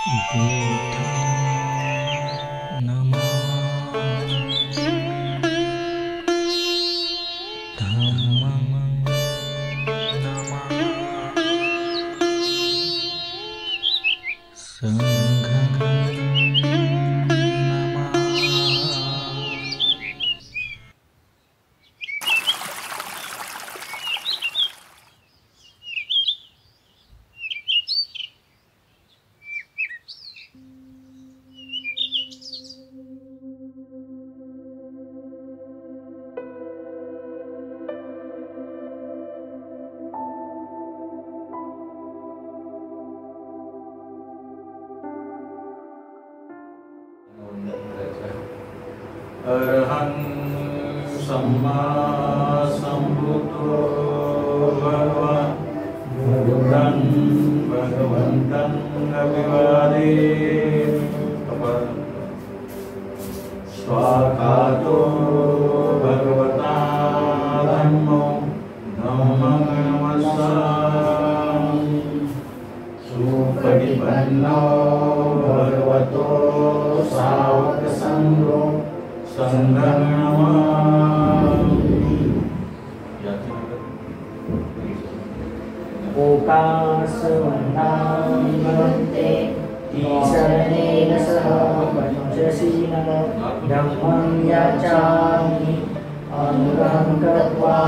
बुद्धं नमामि धम्मं नमामि संघं नमामि। अरहं सम्मा सम्बुद्धो भगवान् बुद्धं भगवन्तं अभिवादेमि। स्वाकातो भगवता धम्मो धम्मं नमस्सामि। सुपटिपन्नो भगवतो सावकसङ्घो संघं नमामि। ओकासवन्दामि भवन्ते ईशरणेन सह पञ्चशीलं धम्मं याचामि अनुगं कृत्वा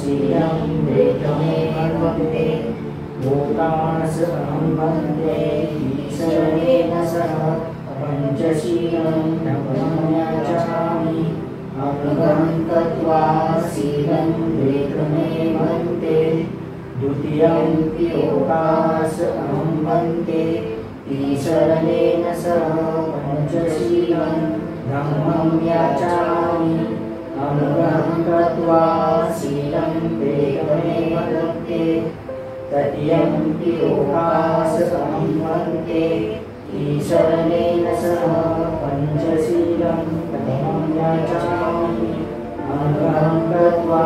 शीलं वेदमे भवन्ते ओकासवं वन्दे ईशरणेन सह पञ्चशीलं धम्मं याचामि अनुगं कृत्वा शीलं वेदमे भवन्ते द्वितीयंपि ओकासवं वन्दे ईशरणेन सह पञ्चशीलं धम्मं याचामि अनुगं कृत्वा शीलं वेदमे भवन्ते तृतीयंपि ओकासवं वन्दे ईशरणेन सह पञ्चशीलं धम्मं याचामि अनुगं कृत्वा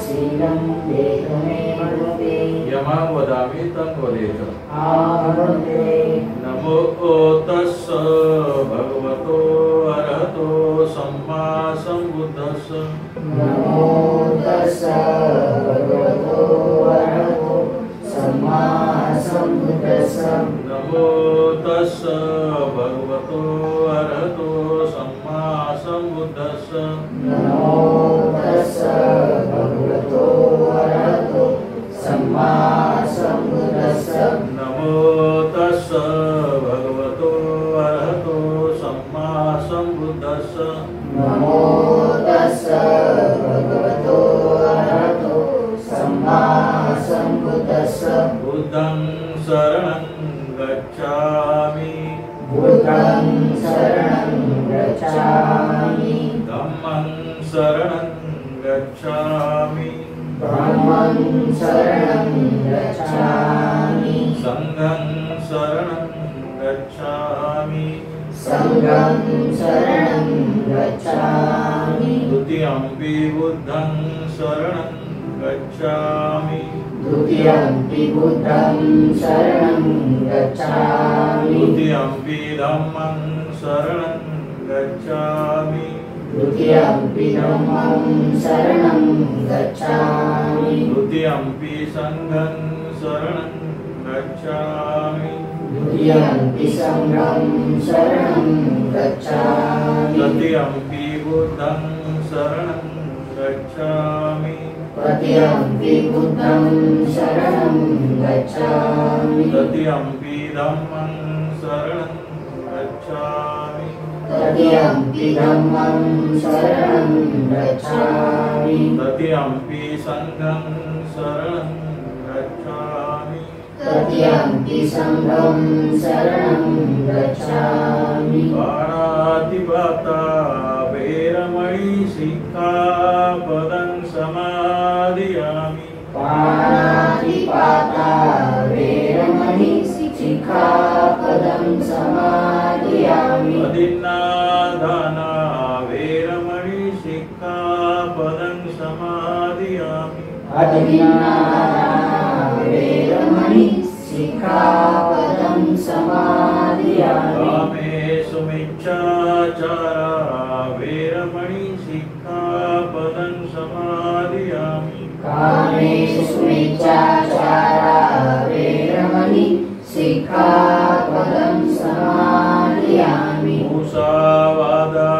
शीलं वेदमे भवन्ते यमं वदामि तं वदेत। भवन्ते नमो तस्स भगवतो अरहतो सम्मा सम्बुद्धस्स। नमो तस्स भगवतो अरहतो सम्मा सम्बुद्धस्स। नमो तस्स भगवतो अरहतो सम्मा सम्बुद्धस्स। नमो तस्स भगवतो अरहतो सम्मा सम्बुद्धस्स। नमो तस्स भगवतो अरहतो सम्मा सम्बुद्धस्स। नमो तस्स भगवतो अरहतो सम्मा सम्बुद्धस्स। बुद्धं शरणं गच्छामि बुद्धं शरणं गच्छामि धम्मं शरणं गच्छामि धम्मं शरणं गच्छामि संघं शरणं गच्छामि संघं शरणं गच्छामि द्वितीयंपि बुद्धं शरणं गच्छामि द्वितीयंपि बुद्धं शरणं गच्छामि द्वितीयंपि धम्मं शरणं गच्छामि द्वितीयंपि धम्मं शरणं गच्छामि द्वितीयंपि संघं शरणं गच्छामि द्वितीयंपि संघं शरणं गच्छामि तृतीयंपि बुद्धं शरणं गच्छामि तृतीयंपि बुद्धं शरणं गच्छामि तृतीयंपि धम्मं शरणं गच्छामि तृतीयंपि धम्मं शरणं गच्छामि तृतीयंपि संघं शरणं गच्छामि तृतीयंपि संघं शरणं गच्छामि पाणातिपाता वैरमणि सिक्खापदं समादियामि पाणातिपाता वेरमणि सिक्खापदं समादियामि अदिन्नादाना वैरमणि सिक्खापदं समादियामि अदिन्नादाना वेरमणि सिक्खापदं समादियामि सिक्खापदं समादयामि मुसावादा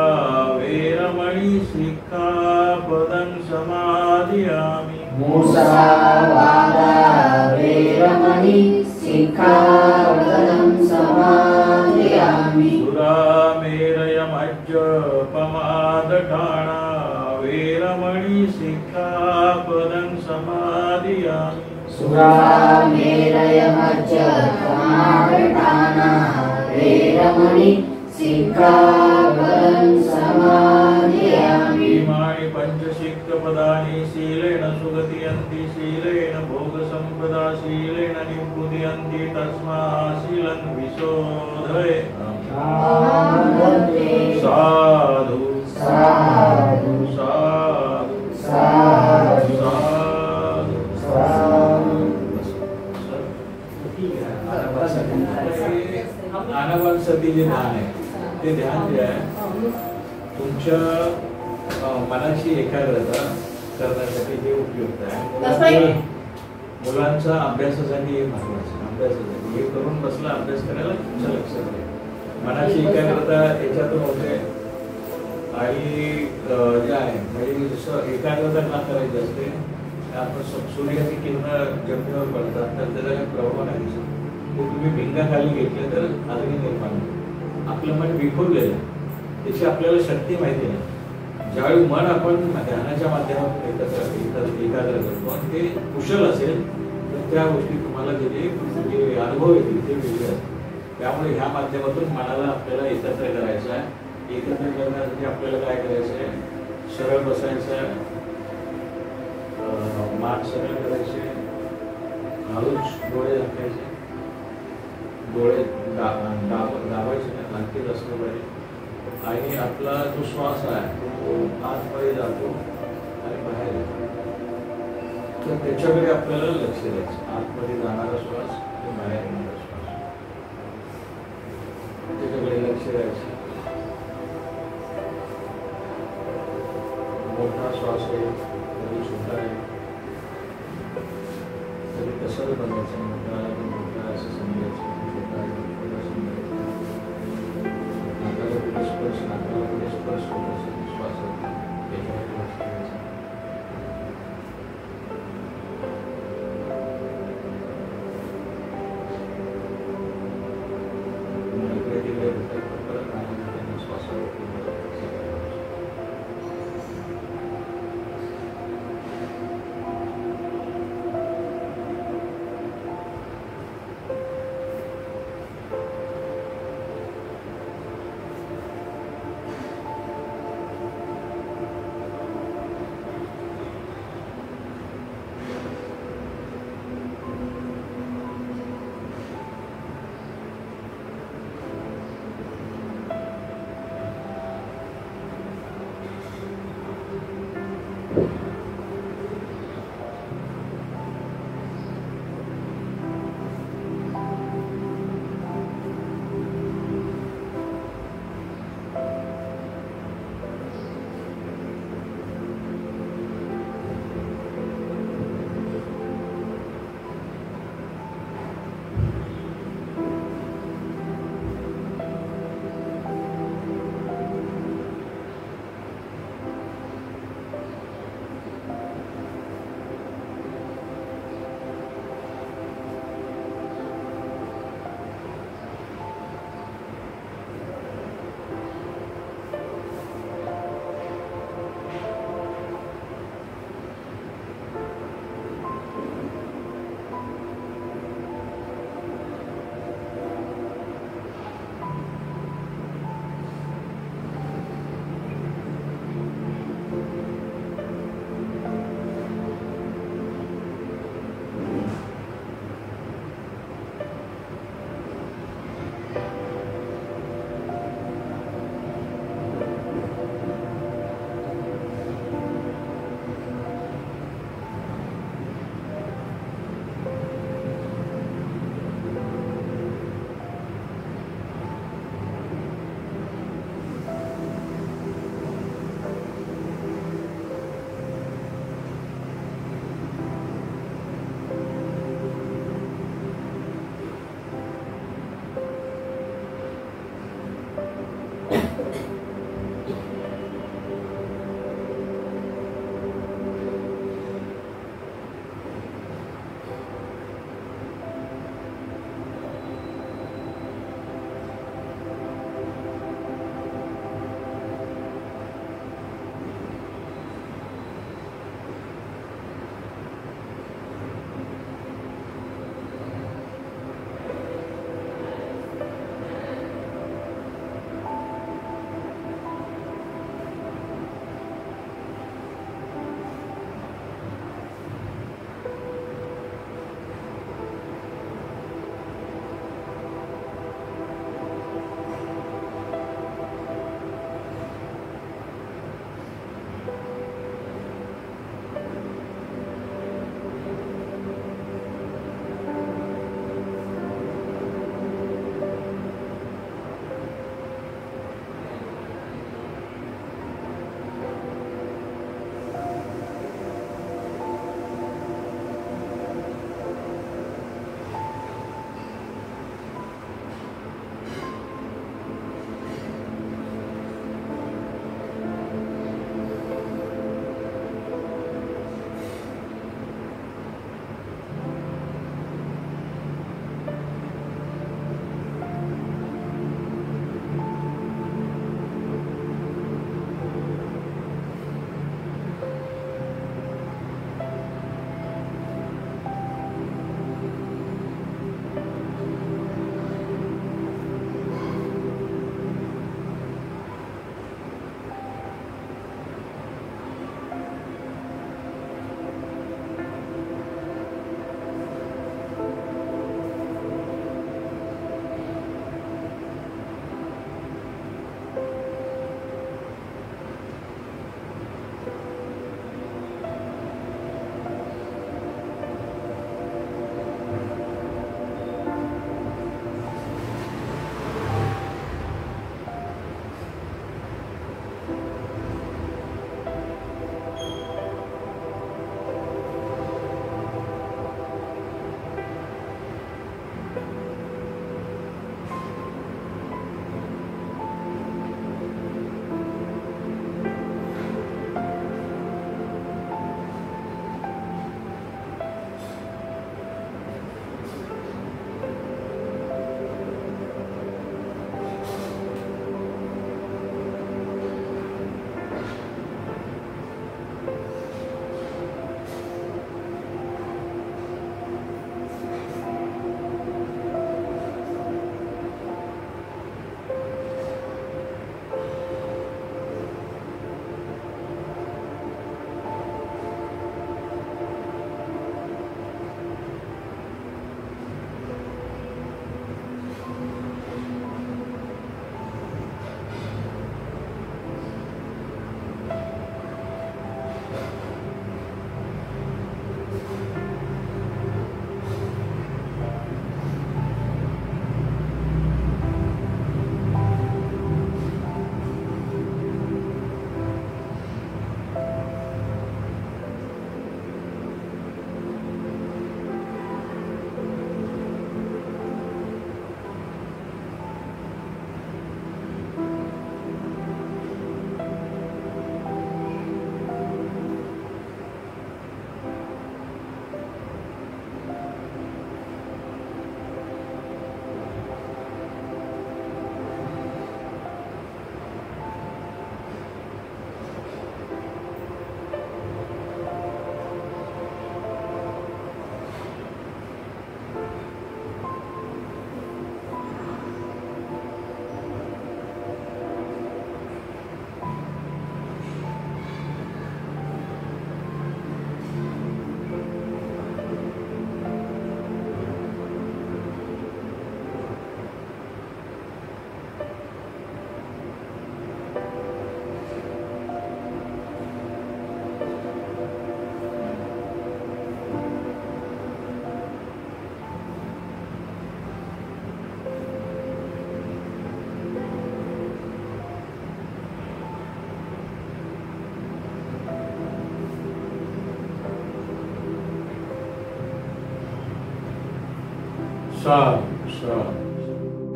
वेरमणि सिक्खापदं समादयामि मुसावादा वेरमणि सिक्खापदं समादयामि सुरामेरयमज्जपमादठाणा वेरमणि सिक्खापदं समादयामि सुरामेरयमज्जपमादठाना वेरमणि सिक्खापदं समादयामि इमानि पञ्चसिक्खपदानि शीलेन सुगतियन्ति शीलेन भोगसम्पदा शीलेन निबुध्यन्ति तस्मात् शीलं विशोधये साधु साधु साधु साधु साधु आनापानसती जे ध्यान आहे ते ध्यान जे आहे तुमच्या मनाची एकाग्रता करण्यासाठी हे उपयुक्त आहे. मुलांचा अभ्यासासाठी हे महत्वाचं अभ्यासासाठी हे करून बसला अभ्यास करायला तुमच्या लक्षात आहे. मनाची एकाग्रता याच्यातून होते आणि जे आहे म्हणजे जसं एकाग्रता का करायची असते आपण सूर्याची किरण जमिनीवर पडतात तर त्याचा काही प्रभाव नाही दिसत. ते तुम्ही भिंगाखाली घेतले तर अग्नी निर्माण होतो. आपलं मन विखुरलेलं त्याची आपल्याला शक्ती माहिती नाही. ज्यावेळी मन आपण ध्यानाच्या माध्यमातून एकाग्र करतो आणि ते कुशल असेल तर त्या गोष्टी तुम्हाला जे अनुभव येतील ते वेगळे असतील. त्यामुळे ह्या माध्यमातून मनाला आपल्याला एकत्र करायचं आहे. एकत्र करण्यासाठी आपल्याला काय करायचं आहे सरळ बसायचं आहे मान सरळ करायचे हळूच डोळे झाकायचे डोळे दाबायचे नाही लागतील असलं पाहिजे आणि आपला जो श्वास आहे तो आतमध्ये जातो आणि बाहेर येतो तर त्याच्याकडे आपल्याला लक्ष द्यायचं. आतमध्ये जाणारा श्वास आणि बाहेर येणारा श्वास त्याच्याकडे लक्ष द्यायचं. मोठा श्वास आहे कधी छोटा आहे कधी कसं बनायचं मोठा असं समजायचं छोटा आहे छोटा समजायचं. नाकाला कुठे स्पर्श होत असेल श्वास त्याच्यामध्ये लक्ष द्यायचं. इकडे तिकडे परत राहण्यासाठी श्वासावर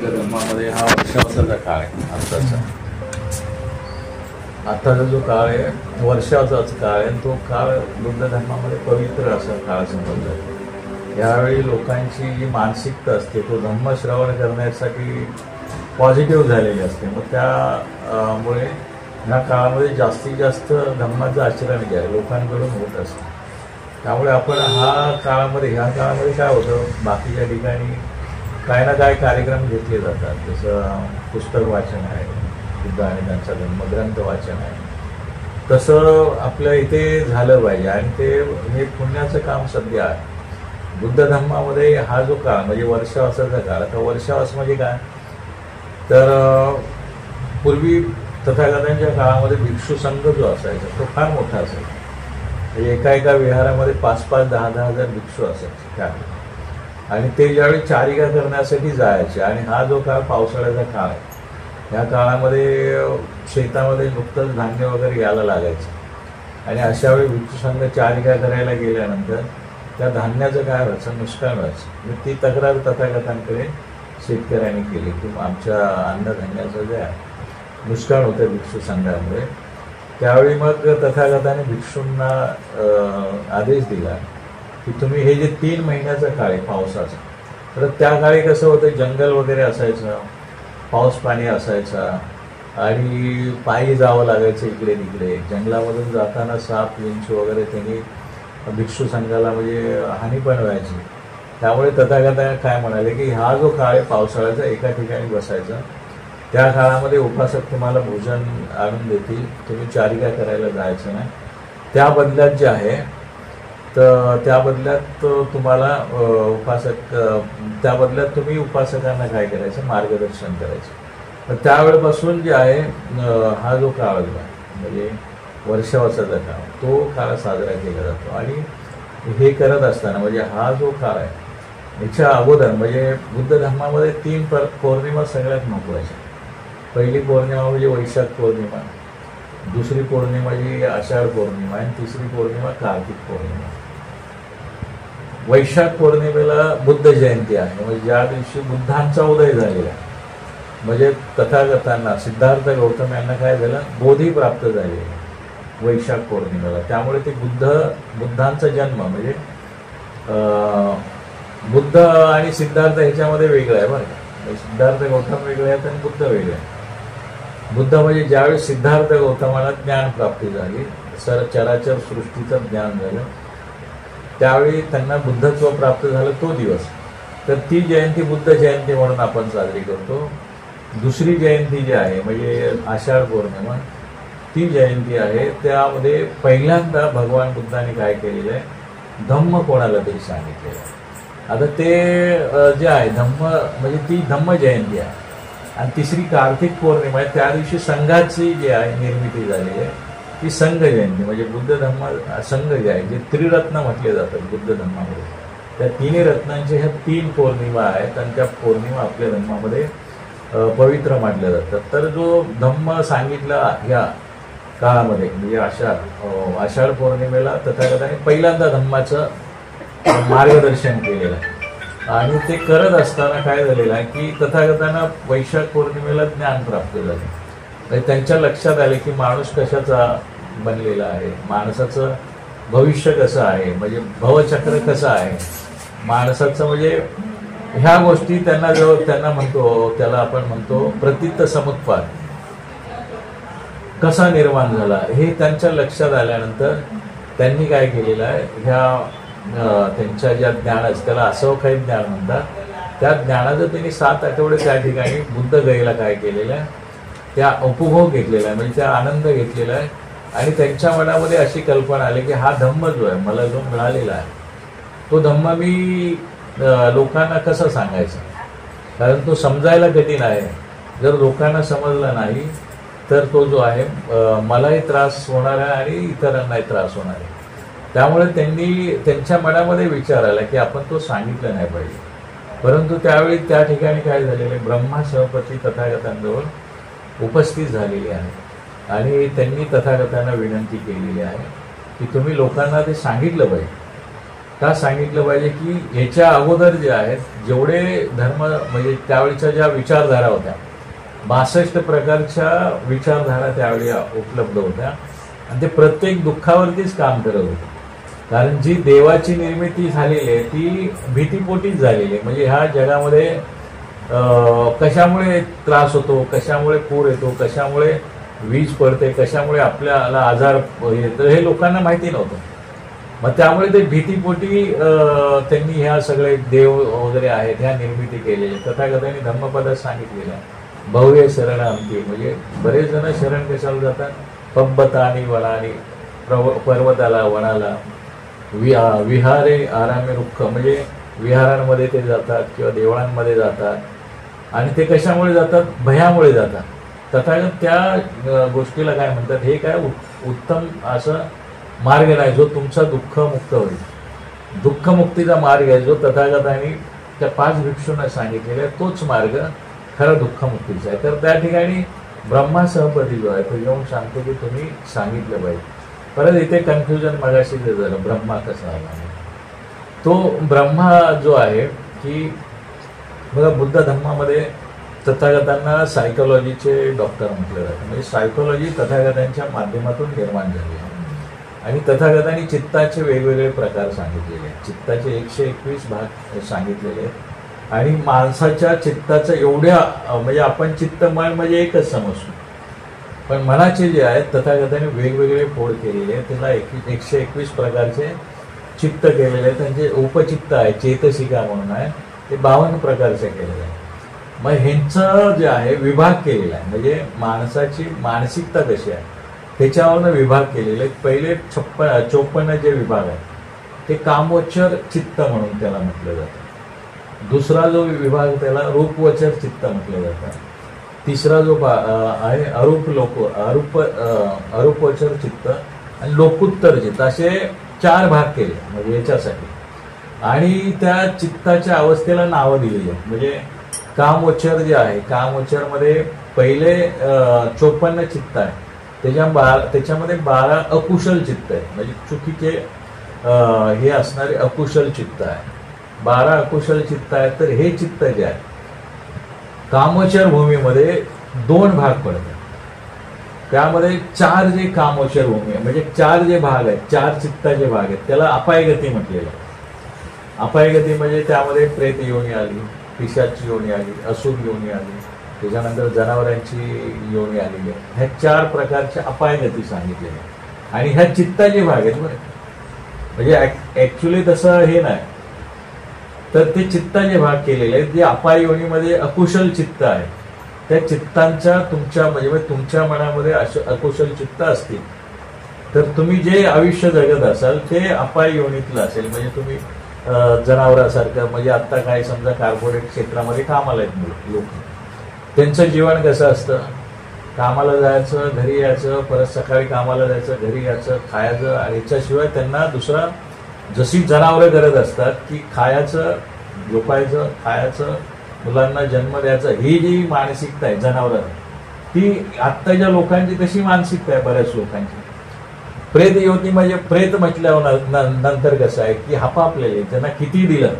धर्मामध्ये हा वर्षावसाचा काळ आहे आताचा. आताचा जो काळ आहे वर्षाचाच काळ आहे. तो काळ बुद्ध धर्मामध्ये पवित्र असा काळ समजला जातो. यावेळी लोकांची जी मानसिकता असते तो धम्मश्रवण करण्यासाठी पॉझिटिव्ह झालेली असते. मग त्यामुळे ह्या काळामध्ये जास्तीत जास्त धम्माचं आचरण जे आहे लोकांकडून होत असतं. त्यामुळे आपण ह्या काळामध्ये काय होतं, बाकीच्या ठिकाणी काय ना काय कार्यक्रम घेतले जातात. जसं पुस्तक वाचन आहे, बुद्ध आणि त्यांचा धर्मग्रंथ वाचन आहे, तसं आपल्या इथे झालं पाहिजे. आणि ते हे पुण्याचं काम सध्या आहे. बुद्ध धर्मामध्ये हा जो काळ म्हणजे वर्षावासाचा काळ. आता वर्षावास म्हणजे काय, तर पूर्वी तथागतांच्या काळामध्ये भिक्षू संघ जो असायचा तो फार मोठा असायचा. म्हणजे एका विहारामध्ये 5,000, 10,000 भिक्षू असायचे त्या. आणि ते ज्यावेळी चारिका करण्यासाठी जायचे. आणि हा जो काळ पावसाळ्याचा काळ आहे, या काळामध्ये शेतामध्ये नुकतंच धान्य वगैरे यायला लागायचं. आणि अशावेळी भिक्षू संघ चारिका करायला गेल्यानंतर त्या धान्याचं काय व्हायचं, नुकसान व्हायचं. ती तक्रार तथागतांकडे शेतकऱ्यांनी केली की आमच्या अन्नधान्याचं जे आहे नुकसान होतं भिक्षू संघामुळे. त्यावेळी मग तथागताने भिक्षूंना आदेश दिला की तुम्ही हे जे 3 महिन्याचा काळ आहे पावसाचा, तर त्या काळी कसं होतं, जंगल वगैरे असायचं, पाऊस पाणी असायचा आणि पायी जावं लागायचं इकडे तिकडे. जंगलामधून जाताना साप विंचू वगैरे त्यांनी भिक्षू संघाला म्हणजे हानी पण व्हायची. त्यामुळे तथागता काय म्हणाले की हा जो काळ आहे पावसाळ्याचा, एका ठिकाणी बसायचा. त्या काळामध्ये उपासक तुम्हाला भोजन आणून देतील, तुम्ही चारिका करायला जायचं नाही. त्या बदल्यात जे आहे तर त्या बदल्यात तुम्हाला त्या बदल्यात तुम्ही उपासकांना काय करायचं, मार्गदर्शन करायचं. तर त्यावेळेपासून जे आहे हा जो काळ म्हणजे वर्षावसाचा काळ, तो काळ साजरा केला जातो. आणि हे करत असताना म्हणजे हा जो काळ आहे याच्या अगोदर म्हणजे बुद्ध धर्मामध्ये 3 पौर्णिमा सगळ्यात महत्त्वाच्या. पहिली पौर्णिमा म्हणजे वैशाख पौर्णिमा, दुसरी पौर्णिमा जी आषाढ पौर्णिमा आणि तिसरी पौर्णिमा कार्तिक पौर्णिमा. वैशाख पौर्णिमेला बुद्ध जयंती आहे, म्हणजे ज्या दिवशी बुद्धांचा उदय झालेला आहे. म्हणजे तथागतांना सिद्धार्थ गौतम यांना काय झालं, बोधी प्राप्त झाली वैशाख पौर्णिमेला. त्यामुळे ते बुद्धांचा जन्म म्हणजे बुद्ध आणि सिद्धार्थ ह्याच्यामध्ये वेगळं आहे बरं का. सिद्धार्थ गौतम वेगळे आहेत आणि बुद्ध वेगळे आहे. बुद्ध म्हणजे ज्यावेळी सिद्धार्थ गौतमाला ज्ञान प्राप्ती झाली, चराचर सृष्टीचं ज्ञान झालं, त्यावेळी त्यांना बुद्धत्व प्राप्त झालं तो दिवस. तर ती जयंती बुद्ध जयंती म्हणून आपण साजरी करतो. दुसरी जयंती जी आहे म्हणजे आषाढ पौर्णिमा, ती जयंती आहे. त्यामध्ये पहिल्यांदा भगवान बुद्धाने काय केलेलं आहे, धम्म कोणाला तरी सांगितलेलं आहे. आता ते जे आहे धम्म म्हणजे ती धम्म जयंती आहे. आणि तिसरी कार्तिक पौर्णिमा आहे, त्या दिवशी संघाची जी आहे निर्मिती झालेली आहे, ती संघ जयंती. म्हणजे बुद्ध धम्म संघ जे आहे, जे त्रिरत्न म्हटले जातात बुद्ध धर्मामध्ये, त्या 3 रत्नांचे ह्या 3 पौर्णिमा आहेत. आणि त्या पौर्णिमा आपल्या धर्मामध्ये पवित्र मानल्या जातात. तर जो धम्म सांगितला ह्या काळामध्ये म्हणजे आषाढ पौर्णिमेला तथागताने पहिल्यांदा धम्माचं मार्गदर्शन केलेलं आहे. आणि ते करत असताना काय झालेलं आहे की तथागतांना वैशाख पौर्णिमेला ज्ञान प्राप्त झाले. म्हणजे त्यांच्या लक्षात आले की माणूस कशाचा बनलेला आहे, माणसाचं भविष्य कसं आहे, म्हणजे भवचक्र कसं आहे माणसाचं. म्हणजे ह्या गोष्टी त्याला आपण म्हणतो प्रतित्त समुत्पाद कसा निर्माण झाला, हे त्यांच्या लक्षात आल्यानंतर त्यांनी काय केलेलं आहे, त्यांच्या ज्या ज्ञान असतं त्याला असं काही ज्ञान म्हणतात, त्या ज्ञानाचं त्यांनी 7 आठवडे त्या ठिकाणी बुद्ध गयेला काय केलेलं आहे, त्या उपभोग घेतलेला आहे, म्हणजे त्या आनंद घेतलेला आहे. आणि त्यांच्या मनामध्ये अशी कल्पना आली की हा धम्म जो आहे मला जो मिळालेला आहे, तो धम्म मी लोकांना कसा सांगायचा, कारण तो समजायला कठीण आहे. जर लोकांना समजला नाही तर तो जो आहे मलाही त्रास होणार आहे आणि इतरांनाही त्रास होणार आहे. त्यामुळे त्यांनी त्यांच्या मनामध्ये विचार आला की आपण तो सांगितलं नाही पाहिजे. परंतु त्यावेळी त्या ठिकाणी काय झालेले, ब्रह्मा सहपती तथागतांजवळ उपस्थित झालेले आहे आणि त्यांनी तथागतांना विनंती केलेली आहे की तुम्ही लोकांना ते सांगितलं पाहिजे. का सांगितलं पाहिजे की याच्या अगोदर जे आहेत जेवढे धर्म म्हणजे त्यावेळेच्या ज्या विचारधारा होत्या 62 प्रकारच्या विचारधारा त्यावेळी उपलब्ध होत्या आणि ते प्रत्येक दुःखावरतीच काम करत होते. कारण जी देवाची निर्मिती झालेली आहे ती भीतीपोटीच झालेली आहे. म्हणजे ह्या जगामध्ये कशामुळे त्रास होतो, कशामुळे पूर येतो, कशामुळे वीज पडते, कशामुळे आपल्याला आजार येतो हे लोकांना माहिती नव्हतं. मग त्यामुळे ते भीतीपोटी त्यांनी ह्या सगळे देव वगैरे आहेत ह्या निर्मिती केलेली. तथागतांनी धम्मपदात सांगितलेलं आहे भव्य शरण आमती. म्हणजे बरेच जण शरण कशाला जातात, पब्बतानी वनानी, पर्वताला वनाला, विहारे आरामे रुक्ख म्हणजे विहारांमध्ये ते जातात किंवा देवळांमध्ये जातात आणि ते कशामुळे जातात, भयामुळे जातात. तथागत त्या गोष्टीला काय म्हणतात, हे काय उत्तम असं मार्ग नाही जो तुमचा दुःख मुक्त होईल. दुःखमुक्तीचा मार्ग आहे जो तथागतांनी त्या 5 भिक्षूंना सांगितलेला आहे, तोच मार्ग खरा दुःखमुक्तीचा आहे. तर त्या ठिकाणी ब्रह्मा सहपती जो आहे तो येऊन सांगतो की तुम्ही सांगितलं पाहिजे. परत इथे कन्फ्युजन मगाशी जे झालं ब्रह्मा कसा आला, तो ब्रह्मा जो आहे की बघा बुद्ध धर्मामध्ये तथागतांना सायकोलॉजीचे डॉक्टर म्हटलं जातं. म्हणजे सायकोलॉजी तथागतांच्या माध्यमातून निर्माण झाली आहे आणि तथागतांनी चित्ताचे वेगवेगळे प्रकार सांगितलेले आहेत. चित्ताचे 121 भाग सांगितलेले आहेत आणि माणसाच्या चित्ताचं एवढ्या म्हणजे आपण चित्त मन म्हणजे एकच समजतो, पण मनाचे जे आहेत तथागतांनी वेगवेगळे फोड केलेले आहेत. त्याला 121 प्रकारचे चित्त केलेले आहेत. त्यांचे उपचित्त आहे, चेतसिका म्हणून आहे, ते 52 प्रकारचे केलेले आहे. मग ह्यांचं जे आहे विभाग केलेला आहे. म्हणजे माणसाची मानसिकता कशी आहे त्याच्यावरनं विभाग केलेले आहेत. पहिले 54 जे विभाग आहेत ते कामोच्चर चित्त म्हणून त्याला म्हटलं जातं. दुसरा जो विभाग त्याला रूपवचर चित्त म्हटलं जातं. तिसरा जो आहे अरूपवचर चित्त आणि लोकोत्तर चित्त, असे 4 भाग केले म्हणजे याच्यासाठी. आणि त्या चित्ताच्या अवस्थेला नावं दिलेली आहेत. म्हणजे कामोच्चर जे आहे, कामोच्चरमध्ये पहिले 54 चित्त आहे, त्याच्यामध्ये 12 अकुशल चित्त आहे. म्हणजे चुकीचे हे असणारे अकुशल चित्त आहे. 12 अकुशल चित्त आहेत. तर हे चित्त जे आहे कामोच्चर भूमीमध्ये 2 भाग पडतात. त्यामध्ये 4 जे कामोच्चर भूमी आहे म्हणजे 4 जे भाग आहेत, 4 चित्ताचे भाग आहेत, त्याला अपायगती म्हटलेलं आहे. अपायगती म्हणजे त्यामध्ये प्रेत योनी आली, पिशाची योनी आली, असुर योनी आली, त्याच्यानंतर जनावरांची योनी आलेली आहे. ह्या 4 प्रकारच्या अपायगती सांगितलेल्या आहेत आणि ह्या चित्ताचे भाग आहेत बरं. म्हणजे ऍक्च्युली तसं हे नाही, तर ते चित्ताचे भाग केलेले आहेत. जे अपाय योनीमध्ये अकुशल चित्त आहे त्या चित्तांच्या तुमच्या म्हणजे तुमच्या मनामध्ये अकुशल चित्त असतील तर तुम्ही जे आयुष्य जगत असाल ते अपाय योनीतलं असेल. म्हणजे तुम्ही जनावरासारखं, म्हणजे आता काय समजा कॉर्पोरेट क्षेत्रामध्ये कामाला आहेत लोक, त्यांचं जीवन कसं असतं, कामाला जायचं, घरी यायचं, परत सकाळी कामाला जायचं, घरी यायचं, खायचं, आणि याच्याशिवाय त्यांना दुसरा जशी जनावरं करत असतात की खायचं, झोपायचं, खायचं, मुलांना जन्म द्यायचा, ही जी मानसिकता आहे जनावरांना, ती आत्ताच्या लोकांची तशी मानसिकता आहे बऱ्याच लोकांची. प्रेत योनी म्हणजे प्रेत म्हटल्यावर नंतर कसं आहे की हापापलेले, त्यांना किती दिलं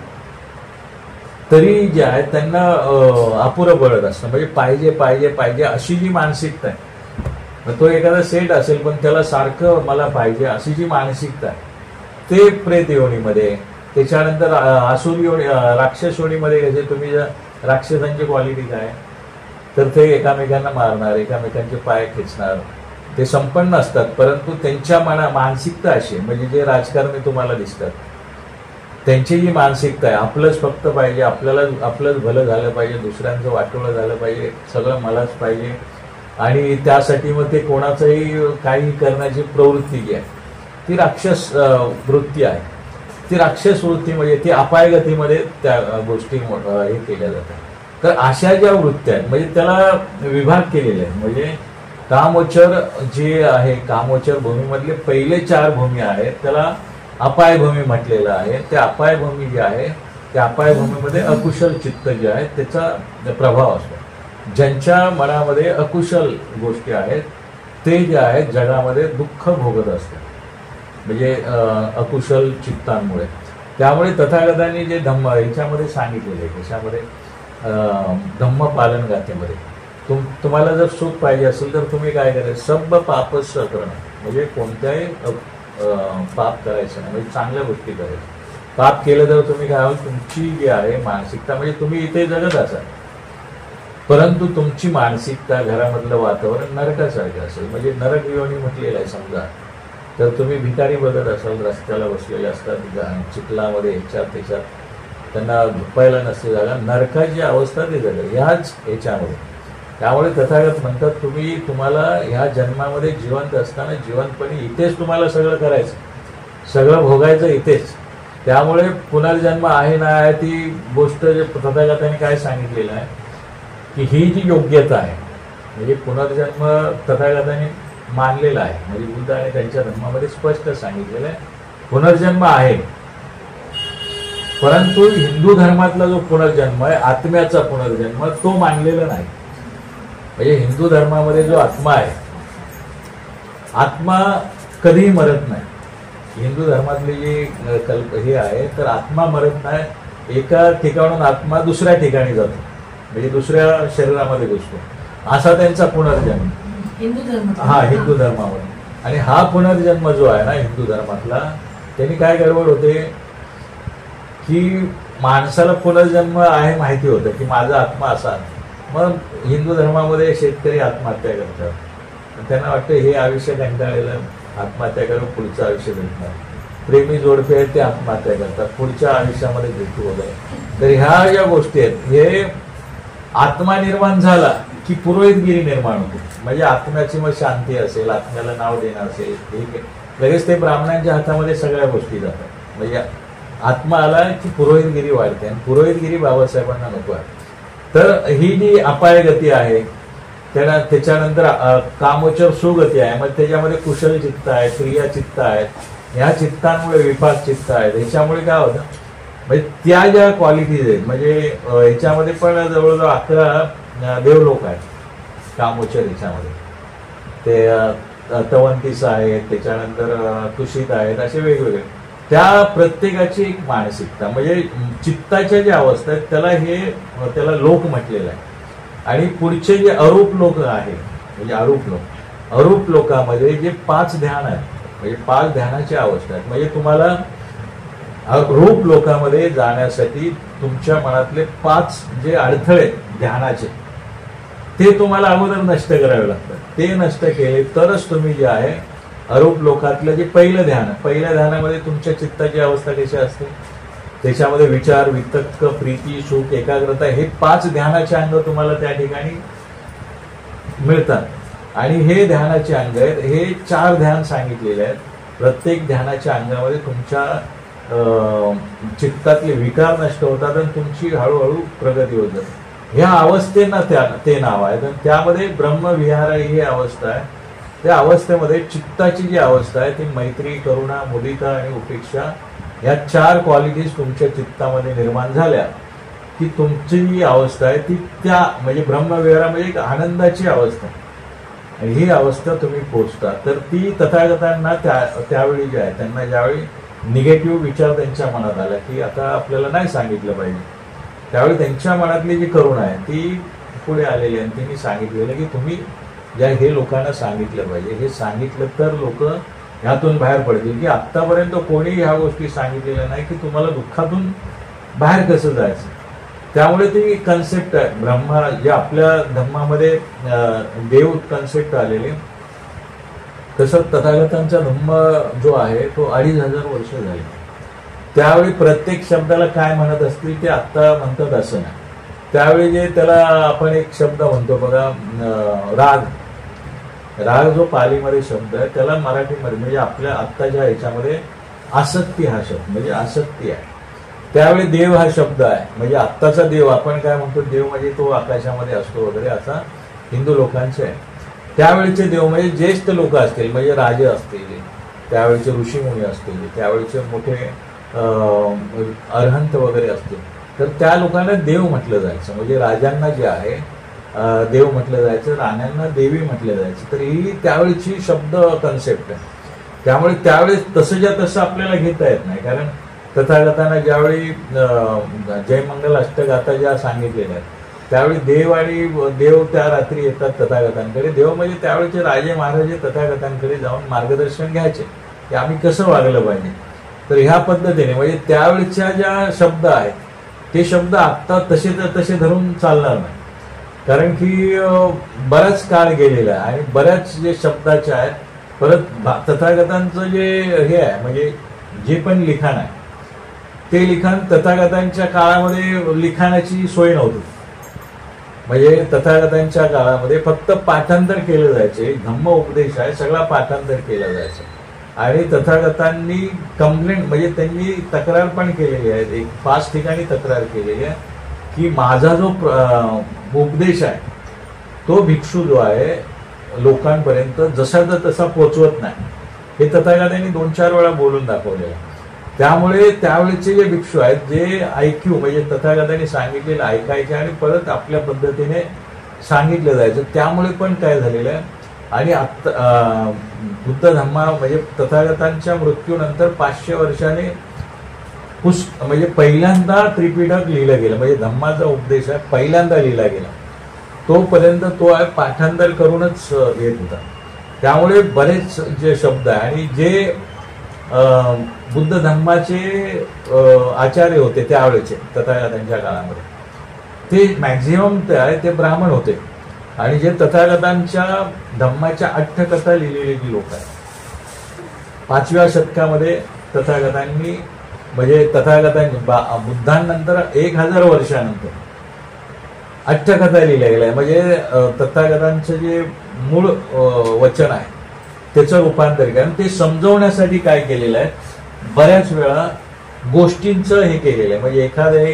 तरी जे आहे त्यांना अपुरं पडत असतं. म्हणजे पाहिजे पाहिजे पाहिजे अशी जी मानसिकता आहे. तो एखादा सेट असेल पण त्याला सारखं मला पाहिजे अशी जी मानसिकता आहे ते प्रेत योनीमध्ये. त्याच्यानंतर असुर योनी, राक्षस योनीमध्ये कसे तुम्ही राक्षसांची क्वालिटी काय, तर ते एकामेकांना मारणार, एकामेकांचे पाय खेचणार, ते संपन्न असतात, परंतु त्यांच्या मानसिकता अशी आहे. म्हणजे जे राजकारणी तुम्हाला दिसतात त्यांची जी मानसिकता आहे आपलंच फक्त पाहिजे, आपलंच भलं झालं पाहिजे, दुसऱ्यांचं वाटोळं झालं पाहिजे, सगळं मलाच पाहिजे, आणि त्यासाठी मग ते कोणाचंही काही करण्याची प्रवृत्ती जी आहे ती राक्षस वृत्ती आहे. ती राक्षस वृत्ती म्हणजे ती अपायगतीमध्ये त्या गोष्टी हे केल्या जातात. तर अशा ज्या वृत्त्या आहेत म्हणजे त्याला विभाग केलेले आहेत. म्हणजे कामोच्चर जे आहे, कामोच्चर भूमीमधले पहिले 4 भूमी आहेत त्याला अपाय भूमी म्हटलेलं आहे. त्या अपाय भूमी जी आहे त्या अपाय भूमीमध्ये अकुशल चित्त जे आहे त्याचा प्रभाव असतो. ज्यांच्या मनामध्ये अकुशल गोष्टी आहेत ते जे आहेत जगामध्ये दुःख भोगत असतात. म्हणजे अकुशल चित्तांमुळे त्यामुळे तथागतांनी जे धम्म ह्याच्यामध्ये सांगितलेलं आहे, कशामध्ये धम्म पालन गाथेमध्ये तुम्हाला जर सुख पाहिजे असेल तर तुम्ही काय करायचं, सब पापस करणं, म्हणजे कोणत्याही पाप करायचं नाही, म्हणजे चांगल्या गोष्टी करायच्या. पाप केलं तर तुम्ही काय होईल, तुमची जी आहे मानसिकता, म्हणजे तुम्ही इथे जगत असाल परंतु तुमची मानसिकता, घरामधलं वातावरण नरकासारखं असेल. म्हणजे नरक योनी म्हटलेलं आहे. समजा तर तुम्ही भिकारी बघत असाल, रस्त्याला बसलेले असतात चिखलामध्ये, ह्याच्यात त्याच्यात, त्यांना झोपायला नसते जागा, नरकाची अवस्था ते जगत ह्याच ह्याच्यामध्ये. त्यामुळे तथागत म्हणतात तुम्हाला ह्या जन्मामध्ये जिवंत असताना जिवंतपणे इथेच तुम्हाला सगळं करायचं, सगळं भोगायचं इथेच. त्यामुळे पुनर्जन्म आहे ना आहे ती गोष्ट जे तथागतांनी काय सांगितलेलं आहे की ही जी योग्यता आहे, म्हणजे पुनर्जन्म तथागतांनी मानलेला आहे. म्हणजे बुद्धाने त्यांच्या धर्मामध्ये स्पष्ट सांगितलेलं आहे पुनर्जन्म आहे. परंतु हिंदू धर्मातला जो पुनर्जन्म आहे, आत्म्याचा पुनर्जन्म, तो मानलेला नाही. म्हणजे हिंदू धर्मामध्ये जो आत्मा आहे, आत्मा कधीही मरत नाही. हिंदू धर्मातली जी हे आहे तर आत्मा मरत नाही. एका ठिकाणून आत्मा दुसऱ्या ठिकाणी जातो, म्हणजे दुसऱ्या शरीरामध्ये घुसतो, असा त्यांचा पुनर्जन्म हिंदू धर्म. हा हिंदू धर्मामध्ये. आणि हा पुनर्जन्म जो आहे ना हिंदू धर्मातला, त्यांनी काय गडबड होते की माणसाला पुनर्जन्म आहे माहिती होतं की माझा आत्मा असा, मग हिंदू धर्मामध्ये शेतकरी आत्महत्या करतात. त्यांना वाटतं हे आयुष्य कंटाळलेलं, आत्महत्या करून पुढचं आयुष्य भेटणार. प्रेमी जोडपे आहेत ते आत्महत्या करतात, पुढच्या आयुष्यामध्ये भेटू वगैरे. तर ह्या ज्या गोष्टी आहेत, हे आत्मा निर्माण झाला की पुरोहितगिरी निर्माण होते. म्हणजे आत्म्याची मग शांती असेल, आत्म्याला नाव देणं असेल, लगेच ते ब्राह्मणांच्या हातामध्ये सगळ्या गोष्टी जातात. म्हणजे आत्मा आला की पुरोहितगिरी वाढते, आणि पुरोहितगिरी बाबासाहेबांना नको आहे. तर ही जी अपाय गती आहे, त्याच्यानंतर कामोचर सुगती आहे, मग त्याच्यामध्ये कुशल चित्त आहे, क्रिया चित्त आहेत. ह्या चित्तांमुळे विपाक चित्त आहेत. ह्याच्यामुळे काय होतं, म्हणजे त्या ज्या क्वालिटीज आहेत, म्हणजे ह्याच्यामध्ये पण जवळजवळ 11 देवलोक आहेत कामोचर ह्याच्यामध्ये. ते तवंतीस आहेत, त्याच्यानंतर तुषित आहेत, असे वेगवेगळे. त्या प्रत्येकाची एक मानसिकता, म्हणजे चित्ताच्या ज्या अवस्था आहेत त्याला लोक म्हटलेलं आहे. आणि पुढचे जे अरूप लोक आहे, म्हणजे अरूप लोकांमध्ये जे 5 ध्यान आहेत, म्हणजे 5 ध्यानाच्या अवस्था आहेत. म्हणजे तुम्हाला रूप लोकांमध्ये जाण्यासाठी तुमच्या मनातले 5 जे अडथळे ध्यानाचे, ते तुम्हाला अगोदर नष्ट करावे लागतात. ते नष्ट केले तरच तुम्ही जे आहे अरूप लोकातलं जे पहिलं ध्यान, पहिल्या ध्यानामध्ये तुमच्या चित्ताची अवस्था कशी असते, त्याच्यामध्ये विचार, वितक्क, प्रीती, सुख, एकाग्रता, हे 5 ध्यानाचे अंग तुम्हाला त्या ठिकाणी मिळतात. आणि हे ध्यानाचे अंग आहेत, हे 4 ध्यान सांगितलेले आहेत. प्रत्येक ध्यानाच्या अंगामध्ये तुमच्या चित्तातले विकार नष्ट होतात आणि तुमची हळूहळू प्रगती होत जाते. ह्या अवस्थेंना ते नाव आहे. तर त्यामध्ये ब्रह्मविहार ही अवस्था आहे. त्या अवस्थेमध्ये चित्ताची जी अवस्था आहे ती मैत्री, करुणा, मुदिता आणि उपेक्षा, या 4 क्वालिटीज तुमच्या चित्तामध्ये निर्माण झाल्या की तुमची जी अवस्था आहे ती त्या म्हणजे ब्रह्मविहारामध्ये एक आनंदाची अवस्था, आणि ही अवस्था तुम्ही पोचता. तर ती तथागतांना त्यावेळी जे आहे, त्यांना ज्यावेळी निगेटिव्ह विचार त्यांच्या मनात आला की आता आपल्याला नाही सांगितलं पाहिजे, त्यावेळी त्यांच्या मनातली जी करुणा आहे ती पुढे आलेली आहे. त्यांनी सांगितलेलं की तुम्ही हे लोकांना सांगितलं पाहिजे. हे सांगितलं तर लोक ह्यातून बाहेर पडतील. की आत्तापर्यंत कोणी ह्या गोष्टी सांगितलेल्या नाही की तुम्हाला दुःखातून बाहेर कसं जायचं. त्यामुळे ती कन्सेप्ट आहे ब्रह्मा, जे आपल्या धर्मामध्ये देव कन्सेप्ट आलेले, तसं तथागतांचा धम्म जो आहे तो 2500 वर्ष झाले. त्यावेळी प्रत्येक शब्दाला काय म्हणत असतील ते आत्ता म्हणतात असं नाही. त्यावेळी जे त्याला आपण एक शब्द म्हणतो बघा, राग जो पालीमध्ये शब्द आहे त्याला मराठीमध्ये म्हणजे आपल्या आत्ताच्या ह्याच्यामध्ये आसक्ती हा शब्द, म्हणजे आसक्ती आहे. त्यावेळी देव हा शब्द आहे, म्हणजे आत्ताचा देव आपण काय म्हणतो, देव म्हणजे तो आकाशामध्ये असतो वगैरे, असा हिंदू लोकांचे आहे. त्यावेळीचे देव म्हणजे ज्येष्ठ लोक असतील, म्हणजे राजे असतील, त्यावेळीचे ऋषीमुनी असतील, त्यावेळीचे मोठे अरहंत वगैरे असतील, तर त्या लोकांना देव म्हटलं जायचं. म्हणजे राजांना जे आहे देव म्हटलं जायचं, राण्यांना देवी म्हटलं जायचं. तर ही त्यावेळीची शब्द कन्सेप्ट आहे. त्यामुळे त्यावेळेस तसंच्या तसं आपल्याला घेता येत नाही, कारण तथागतांना ज्यावेळी जयमंगल अष्टगाथा ज्या सांगितलेल्या आहेत त्यावेळी देव आणि देव त्या रात्री येतात तथागतांकडे. देव म्हणजे त्यावेळेचे राजे महाराजे तथागतांकडे जाऊन मार्गदर्शन घ्यायचे की आम्ही कसं वागलं पाहिजे. तर ह्या पद्धतीने म्हणजे त्यावेळेच्या ज्या शब्द आहेत ते शब्द आत्ता तसे धरून चालणार नाही, कारण की बराच काळ गेलेला आहे आणि बऱ्याच जे शब्दाचे आहेत. परत तथागतांचं जे हे आहे म्हणजे जे पण लिखाण आहे ते लिखाण तथागतांच्या काळामध्ये लिखाणाची सोय नव्हती. म्हणजे तथागतांच्या काळामध्ये फक्त पाठांतर केलं जायचे. धम्म उपदेश आहे सगळा पाठांतर केला जायचं. आणि तथागतांनी कंप्लेंट म्हणजे त्यांनी तक्रार पण केलेली आहे, एक 5 ठिकाणी तक्रार केलेली आहे की माझा जो उपदेश आहे तो भिक्षू जो आहे लोकांपर्यंत जसाचा तसा पोचवत नाही. हे तथागतांनी 2-4 वेळा बोलून दाखवलेलं आहे. त्यामुळे त्यावेळेचे जे भिक्षू आहेत जे ऐक्यू म्हणजे तथागतांनी सांगितलेलं ऐकायचे आणि परत आपल्या पद्धतीने सांगितलं जायचं. त्यामुळे पण काय झालेलं आहे आणि आत्ता बुद्ध धम्मा म्हणजे तथागतांच्या मृत्यूनंतर 500 वर्षाने म्हणजे पहिल्यांदा त्रिपिटक लिहिलं गेलं. म्हणजे धम्माचा उपदेश आहे पहिल्यांदा लिहिला गेला. तोपर्यंत तो आहे पाठांतर करूनच येत होता. त्यामुळे बरेच जे शब्द आहे आणि जे बुद्ध धम्माचे आचार्य होते त्यावेळेचे तथागतांच्या काळामध्ये ते मॅक्झिमम ते आहे ते ब्राह्मण होते. आणि जे तथागतांच्या धम्माच्या अठ्ठकथा लिहिलेली जी लोक आहेत 5व्या शतकामध्ये तथागतांनी म्हणजे तथागतांनी बुद्धांनंतर 1000 वर्षानंतर अठ्ठकथा लिहिल्या गेल्या. म्हणजे तथागतांचं जे मूळ वचन आहे त्याचं रूपांतर केलं आणि ते समजवण्यासाठी काय केलेलं आहे बऱ्याच वेळा गोष्टींचं हे केलेलं आहे. म्हणजे एखादे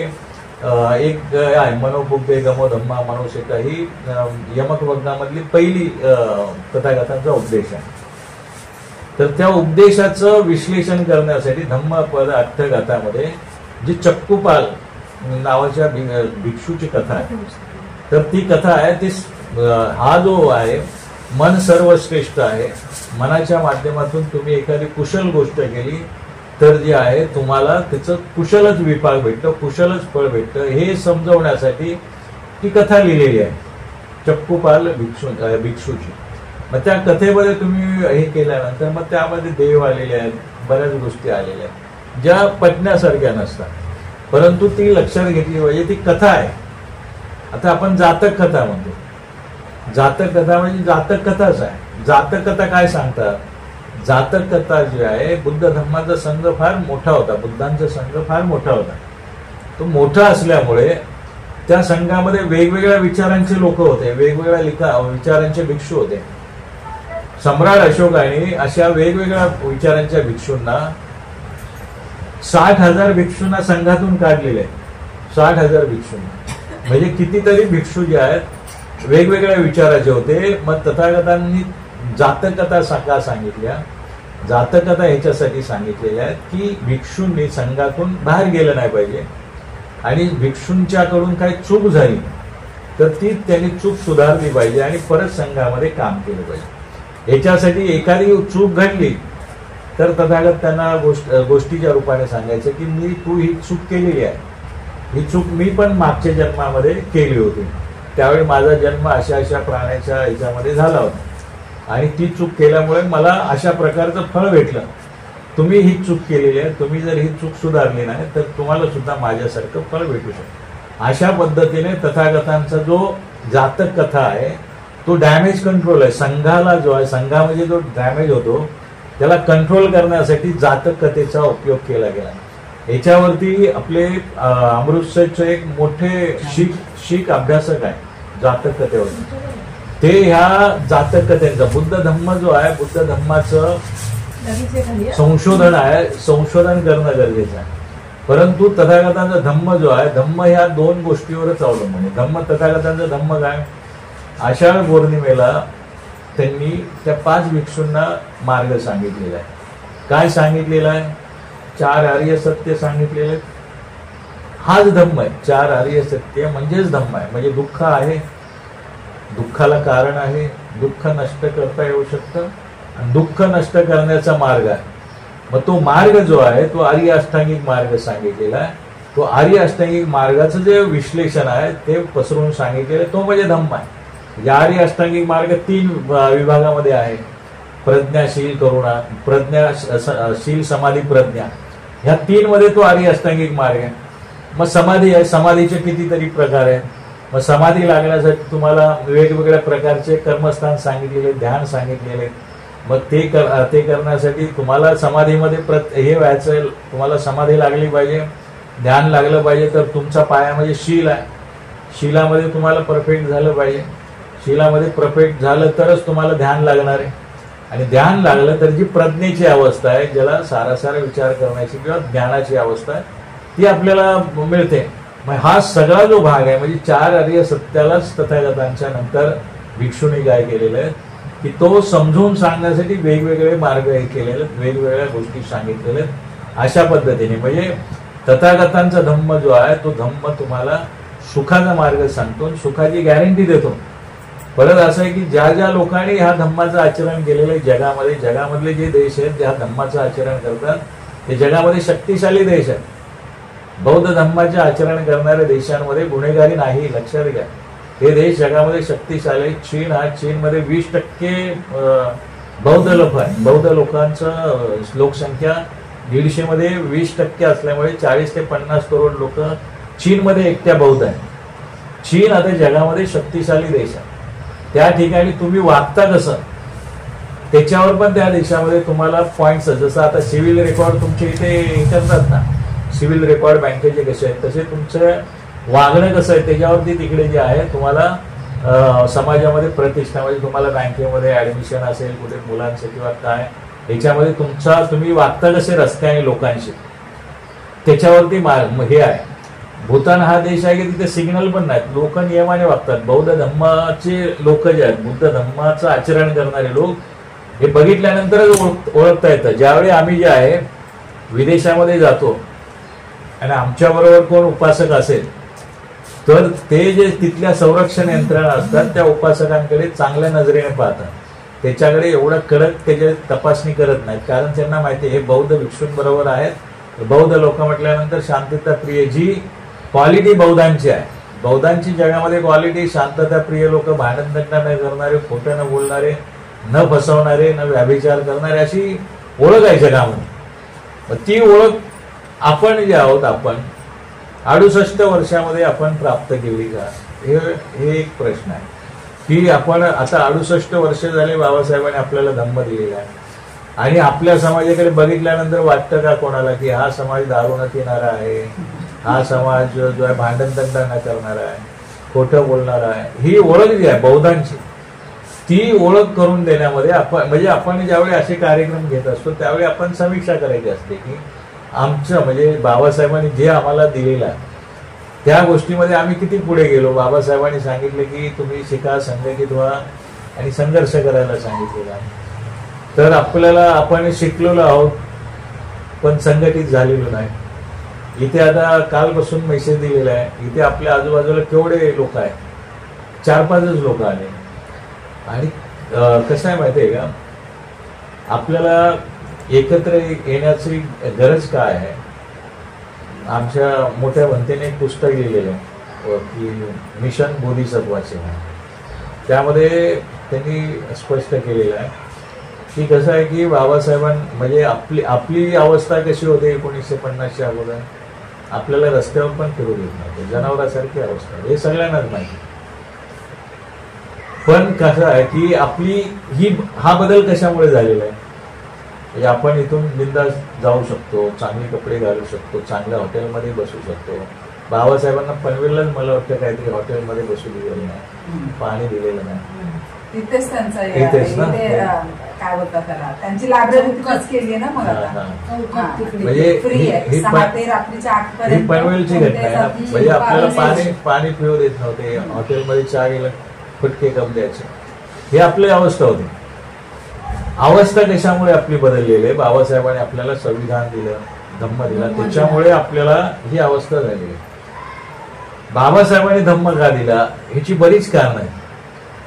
एक आहे मनोबुद्धे गमो धम्मा मानुषिका ही यमक वग्नामधली पहिली तथागतांचा उपदेश आहे. तर त्या उपदेशाचं विश्लेषण करण्यासाठी धम्मपद अठ्ठगाथामध्ये जी चक्कुपाल नावाच्या भिक्षूची कथा आहे तर ती कथा आहे ती हा जो आहे मन सर्वश्रेष्ठ आहे. मनाच्या माध्यमातून तुम्ही एखादी कुशल गोष्ट केली तर जे आहे तुम्हाला त्याचं कुशलच विपाक भेटतं, कुशलच फळ भेटतं हे समजवण्यासाठी ती कथा लिहिलेली आहे चक्कुपाल भिक्षूची. मग त्या कथेमध्ये तुम्ही हे केल्यानंतर मग त्यामध्ये देव आलेले आहेत, बऱ्याच गोष्टी आलेल्या आहेत ज्या पटण्यासारख्या नसतात, परंतु ती लक्षात घेतली पाहिजे. ती कथा आहे. आता आपण जातक कथा म्हणतो. जातक कथा म्हणजे जातक कथाच आहे. जातक कथा काय सांगतात? जातक कथा जी आहे बुद्ध धर्माचा संघ फार मोठा होता, बुद्धांचा संघ फार मोठा होता. तो मोठा असल्यामुळे त्या संघामध्ये वेगवेगळ्या विचारांचे लोक होते, वेगवेगळ्या विचारांचे भिक्षू होते. सम्राट अशोकाने अशा वेगवेगळ्या विचारांच्या भिक्षूंना 60,000 भिक्षूंना संघातून काढलेले. 60,000 भिक्षूंना म्हणजे कितीतरी भिक्षू जे आहेत वेगवेगळ्या विचाराचे होते. मग तथागतांनी जातककथा का सांगितल्या? जातककथा ह्याच्यासाठी सांगितलेल्या आहेत की भिक्षूंनी संघातून बाहेर गेलं नाही पाहिजे आणि भिक्षूंच्याकडून काही चूक झाली तर ती त्यांनी चूक सुधारली पाहिजे आणि परत संघामध्ये काम केलं पाहिजे. ह्याच्यासाठी एखादी चूक घडली तर तथागत त्यांना गोष्टीच्या रूपाने सांगायचं की तू ही चूक केलेली आहे, ही चूक मी पण मागच्या जन्मामध्ये केली होती, त्यावेळी माझा जन्म अशा अशा प्राण्याच्या ह्याच्यामध्ये झाला होता आणि ती चूक केल्यामुळे मला अशा प्रकारचं फळ भेटलं. तुम्ही ही चूक केलेली आहे, तुम्ही जर ही चूक सुधारली नाही तर तुम्हाला सुद्धा माझ्यासारखं फळ भेटू शकतं. अशा पद्धतीने तथागतांचा जो जातक कथा आहे तो डॅमेज कंट्रोल आहे. संघाला जो आहे, संघामध्ये जो डॅमेज होतो त्याला कंट्रोल करण्यासाठी जातक कथेचा उपयोग केला गेला. याच्यावरती आपले अमृतसरचे एक मोठे शीख अभ्यासक आहे जातक कथेवरती. ते ह्या जातक कथेचा बुद्ध धम्म जो आहे, बुद्ध धम्माचं संशोधन आहे, संशोधन करणं गरजेचं आहे. परंतु तथागतांचा धम्म जो आहे, धम्म ह्या 2 गोष्टीवरच अवलंबून आहे. धम्म तथागतांचा धम्म काय? आषाढ पौर्णिमेला त्यांनी त्या 5 भिक्षूंना मार्ग सांगितलेला आहे. काय सांगितलेलं आहे? 4 आर्य सत्य सांगितलेले आहेत. हाच धम्म आहे. 4 आर्य सत्य म्हणजेच धम्म आहे. म्हणजे दुःख आहे, दुःखाला कारण आहे, दुःख नष्ट करता येऊ शकतं आणि दुःख नष्ट करण्याचा मार्ग आहे. मग तो मार्ग जो आहे तो आर्य अष्टांगिक मार्ग सांगितलेला आहे. तो आर्य अष्टांगिक मार्गाचं जे विश्लेषण आहे ते पसरवून सांगितलेलं तो म्हणजे धम्म आहे. म्हणजे आर्य अष्टांगिक मार्ग 3 विभागामध्ये आहे. प्रज्ञाशील, करुणा, प्रज्ञाशील, समाधी, प्रज्ञा, ह्या 3 मध्ये तो आर्य अष्टांगिक मार्ग आहे. मग समाधी आहे, समाधीचे कितीतरी प्रकार आहेत. मग समाधी लागण्यासाठी तुम्हाला वेगवेगळ्या प्रकारचे कर्मस्थान सांगितलेले, ध्यान सांगितलेले. मग ते करण्यासाठी तुम्हाला समाधीमध्ये हे व्हायचं, तुम्हाला समाधी लागली पाहिजे, ध्यान लागलं पाहिजे. तर तुमचा पाया म्हणजे शील आहे. शीलामध्ये तुम्हाला परफेक्ट झालं पाहिजे. शीलामध्ये परफेक्ट झालं तरच तुम्हाला ध्यान लागणार आहे. आणि ध्यान लागलं तर जी प्रज्ञेची अवस्था आहे, ज्याला सारासार विचार करण्याची किंवा ज्ञानाची अवस्था आहे, ती आपल्याला मिळते. मग हा सगळा जो भाग आहे म्हणजे 4 आर्य सत्यालाच तथागतांच्या नंतर भिक्षूंनी काय केलेलं आहे की तो समजून सांगण्यासाठी वेगवेगळे मार्ग हे केलेले, वेगवेगळ्या गोष्टी सांगितलेल्या आहेत. अशा पद्धतीने म्हणजे तथागतांचा धम्म जो आहे तो धम्म तुम्हाला सुखाचा मार्ग सांगतो, सुखाची गॅरंटी देतो. परत असं आहे की ज्या ज्या लोकांनी ह्या धम्माचं आचरण केलेलं आहे जगामध्ये, जगामधले जे देश आहेत ज्या धम्माचं आचरण करतात ते जगामध्ये शक्तिशाली देश आहेत. बौद्ध धम्माचे आचरण करणाऱ्या देशांमध्ये गुन्हेगारी नाही, लक्षात घ्या. हे देश जगामध्ये शक्तिशाली. चीन हा, चीनमध्ये 20% बौद्ध लोक आहेत. बौद्ध लोकांचं लोकसंख्या 150 मध्ये 20% असल्यामुळे 40 ते 50 करोड लोक चीनमध्ये एकट्या बौद्ध आहेत. चीन आता जगामध्ये शक्तिशाली देश आहे. त्या ठिकाणी तुम्ही वागता कसं त्याच्यावर पण त्या देशामध्ये तुम्हाला पॉइंट्स, जसं आता सिव्हिल रेकॉर्ड तुमचे इथे करतात ना, सिव्हिल रेकॉर्ड बँकेचे कसे आहेत तसे तुमचं वागणं कसं आहे त्याच्यावरती तिकडे जे आहे तुम्हाला समाजामध्ये प्रतिष्ठा, म्हणजे तुम्हाला बँकेमध्ये ऍडमिशन असेल कुठे मुलांचं किंवा काय, याच्यामध्ये तुम्ही वागता कसे रस्त्याने लोकांशी त्याच्यावरती हे आहे. भूतान हा देश आहे की तिथे सिग्नल पण नाहीत, लोक नियमाने वागतात. बौद्ध धम्माचे लोक जे आहेत, बुद्ध धम्माचं आचरण करणारे लोक, हे बघितल्यानंतरच ओळखता येतं. ज्यावेळी आम्ही जे आहे विदेशामध्ये जातो आणि आमच्या बरोबर कोण उपासक असेल तर ते जे तिथल्या संरक्षण यंत्रणा असतात त्या उपासकांकडे चांगल्या नजरेने पाहतात. त्याच्याकडे एवढं कडक त्याची तपासणी करत नाहीत, कारण त्यांना माहिती आहे हे बौद्ध भिक्षूंबरोबर आहेत. बौद्ध लोक म्हटल्यानंतर शांतता प्रिय, जी क्वालिटी बौद्धांची आहे. बौद्धांची जगामध्ये क्वालिटी शांतता प्रिय लोक, भांडणतंटा न करणारे, खोटं न बोलणारे, न फसवणारे, न व्याभिचार करणारे, अशी ओळख आहे जगामध्ये. मग ती ओळख आपण जे आहोत, आपण 68 वर्षामध्ये आपण प्राप्त केली का, हे एक प्रश्न आहे. की आपण आता 68 वर्ष झाले बाबासाहेबांनी आपल्याला धम्म दिलेला आहे आणि आपल्या समाजाकडे बघितल्यानंतर वाटतं का कोणाला की हा समाज दारू न पिणारा आहे, हा समाज जो आहे भांडणतंटा न करणारा आहे, खोटं बोलणारा आहे. ही ओळख जी आहे बौद्धांची, ती ओळख करून देण्यामध्ये आपण ज्यावेळी असे कार्यक्रम घेत असतो त्यावेळी आपण समीक्षा करायची असते की आमचं म्हणजे बाबासाहेबांनी जे आम्हाला दिलेलं आहे त्या गोष्टीमध्ये आम्ही किती पुढे गेलो. बाबासाहेबांनी सांगितले की तुम्ही शिका, संघटित व्हा आणि संघर्ष करायला सांगितलेला आहे. तर आपण शिकलेलो आहोत पण संघटित झालेलो नाही. इथे आता कालपासून मेसेज दिलेला आहे, इथे आपल्या आजूबाजूला केवढे लोक आहेत, 4-5च लोक आले. आणि कसं आहे माहिती आहे का, आपल्याला एकत्र येण्याची गरज काय आहे. आमच्या मोठ्या भंतेने एक पुस्तक लिहिलेलं आहे की मिशन बोधिसत्वाचे, त्यामध्ये त्यांनी स्पष्ट केलेलं आहे की कसं आहे की बाबासाहेबांनी आपली अवस्था कशी होते 1950च्या अगोदर, आपल्याला रस्त्यावर पण फिरू देत नव्हते, जनावरासारखी अवस्था, हे सगळ्यांनाच माहिती. पण कसं आहे की हा बदल कशामुळे झालेला आहे. म्हणजे आपण इथून बिंदास जाऊ शकतो, चांगले कपडे घालू शकतो, चांगल्या हॉटेलमध्ये बसू शकतो. बाबासाहेबांना पनवेललाच मला वाटतं काहीतरी हॉटेलमध्ये बसू दिलेलं नाही, पाणी दिलेलं नाही. तिथेच त्यांचा इथेच ना, काय बोलतात त्याला, त्यांची लायब्ररी तिथेच केली आहे ना. मग म्हणजे फ्री आहे 6 ते रात्रीच्या 8 पर्यंत. ही पनवेलची घटना आहे. म्हणजे आपल्याला पाणी पिऊ देत नव्हते, हॉटेलमध्ये चहा गेला फटके कप द्यायचे, ही आपली अवस्था होती. अवस्था कशामुळे आपली बदललेली आहे. बाबासाहेबांनी आपल्याला संविधान दिलं, धम्म दिला, त्याच्यामुळे आपल्याला ही अवस्था झाली आहे. बाबासाहेबांनी धम्म का दिला ह्याची बरीच कारणं आहेत.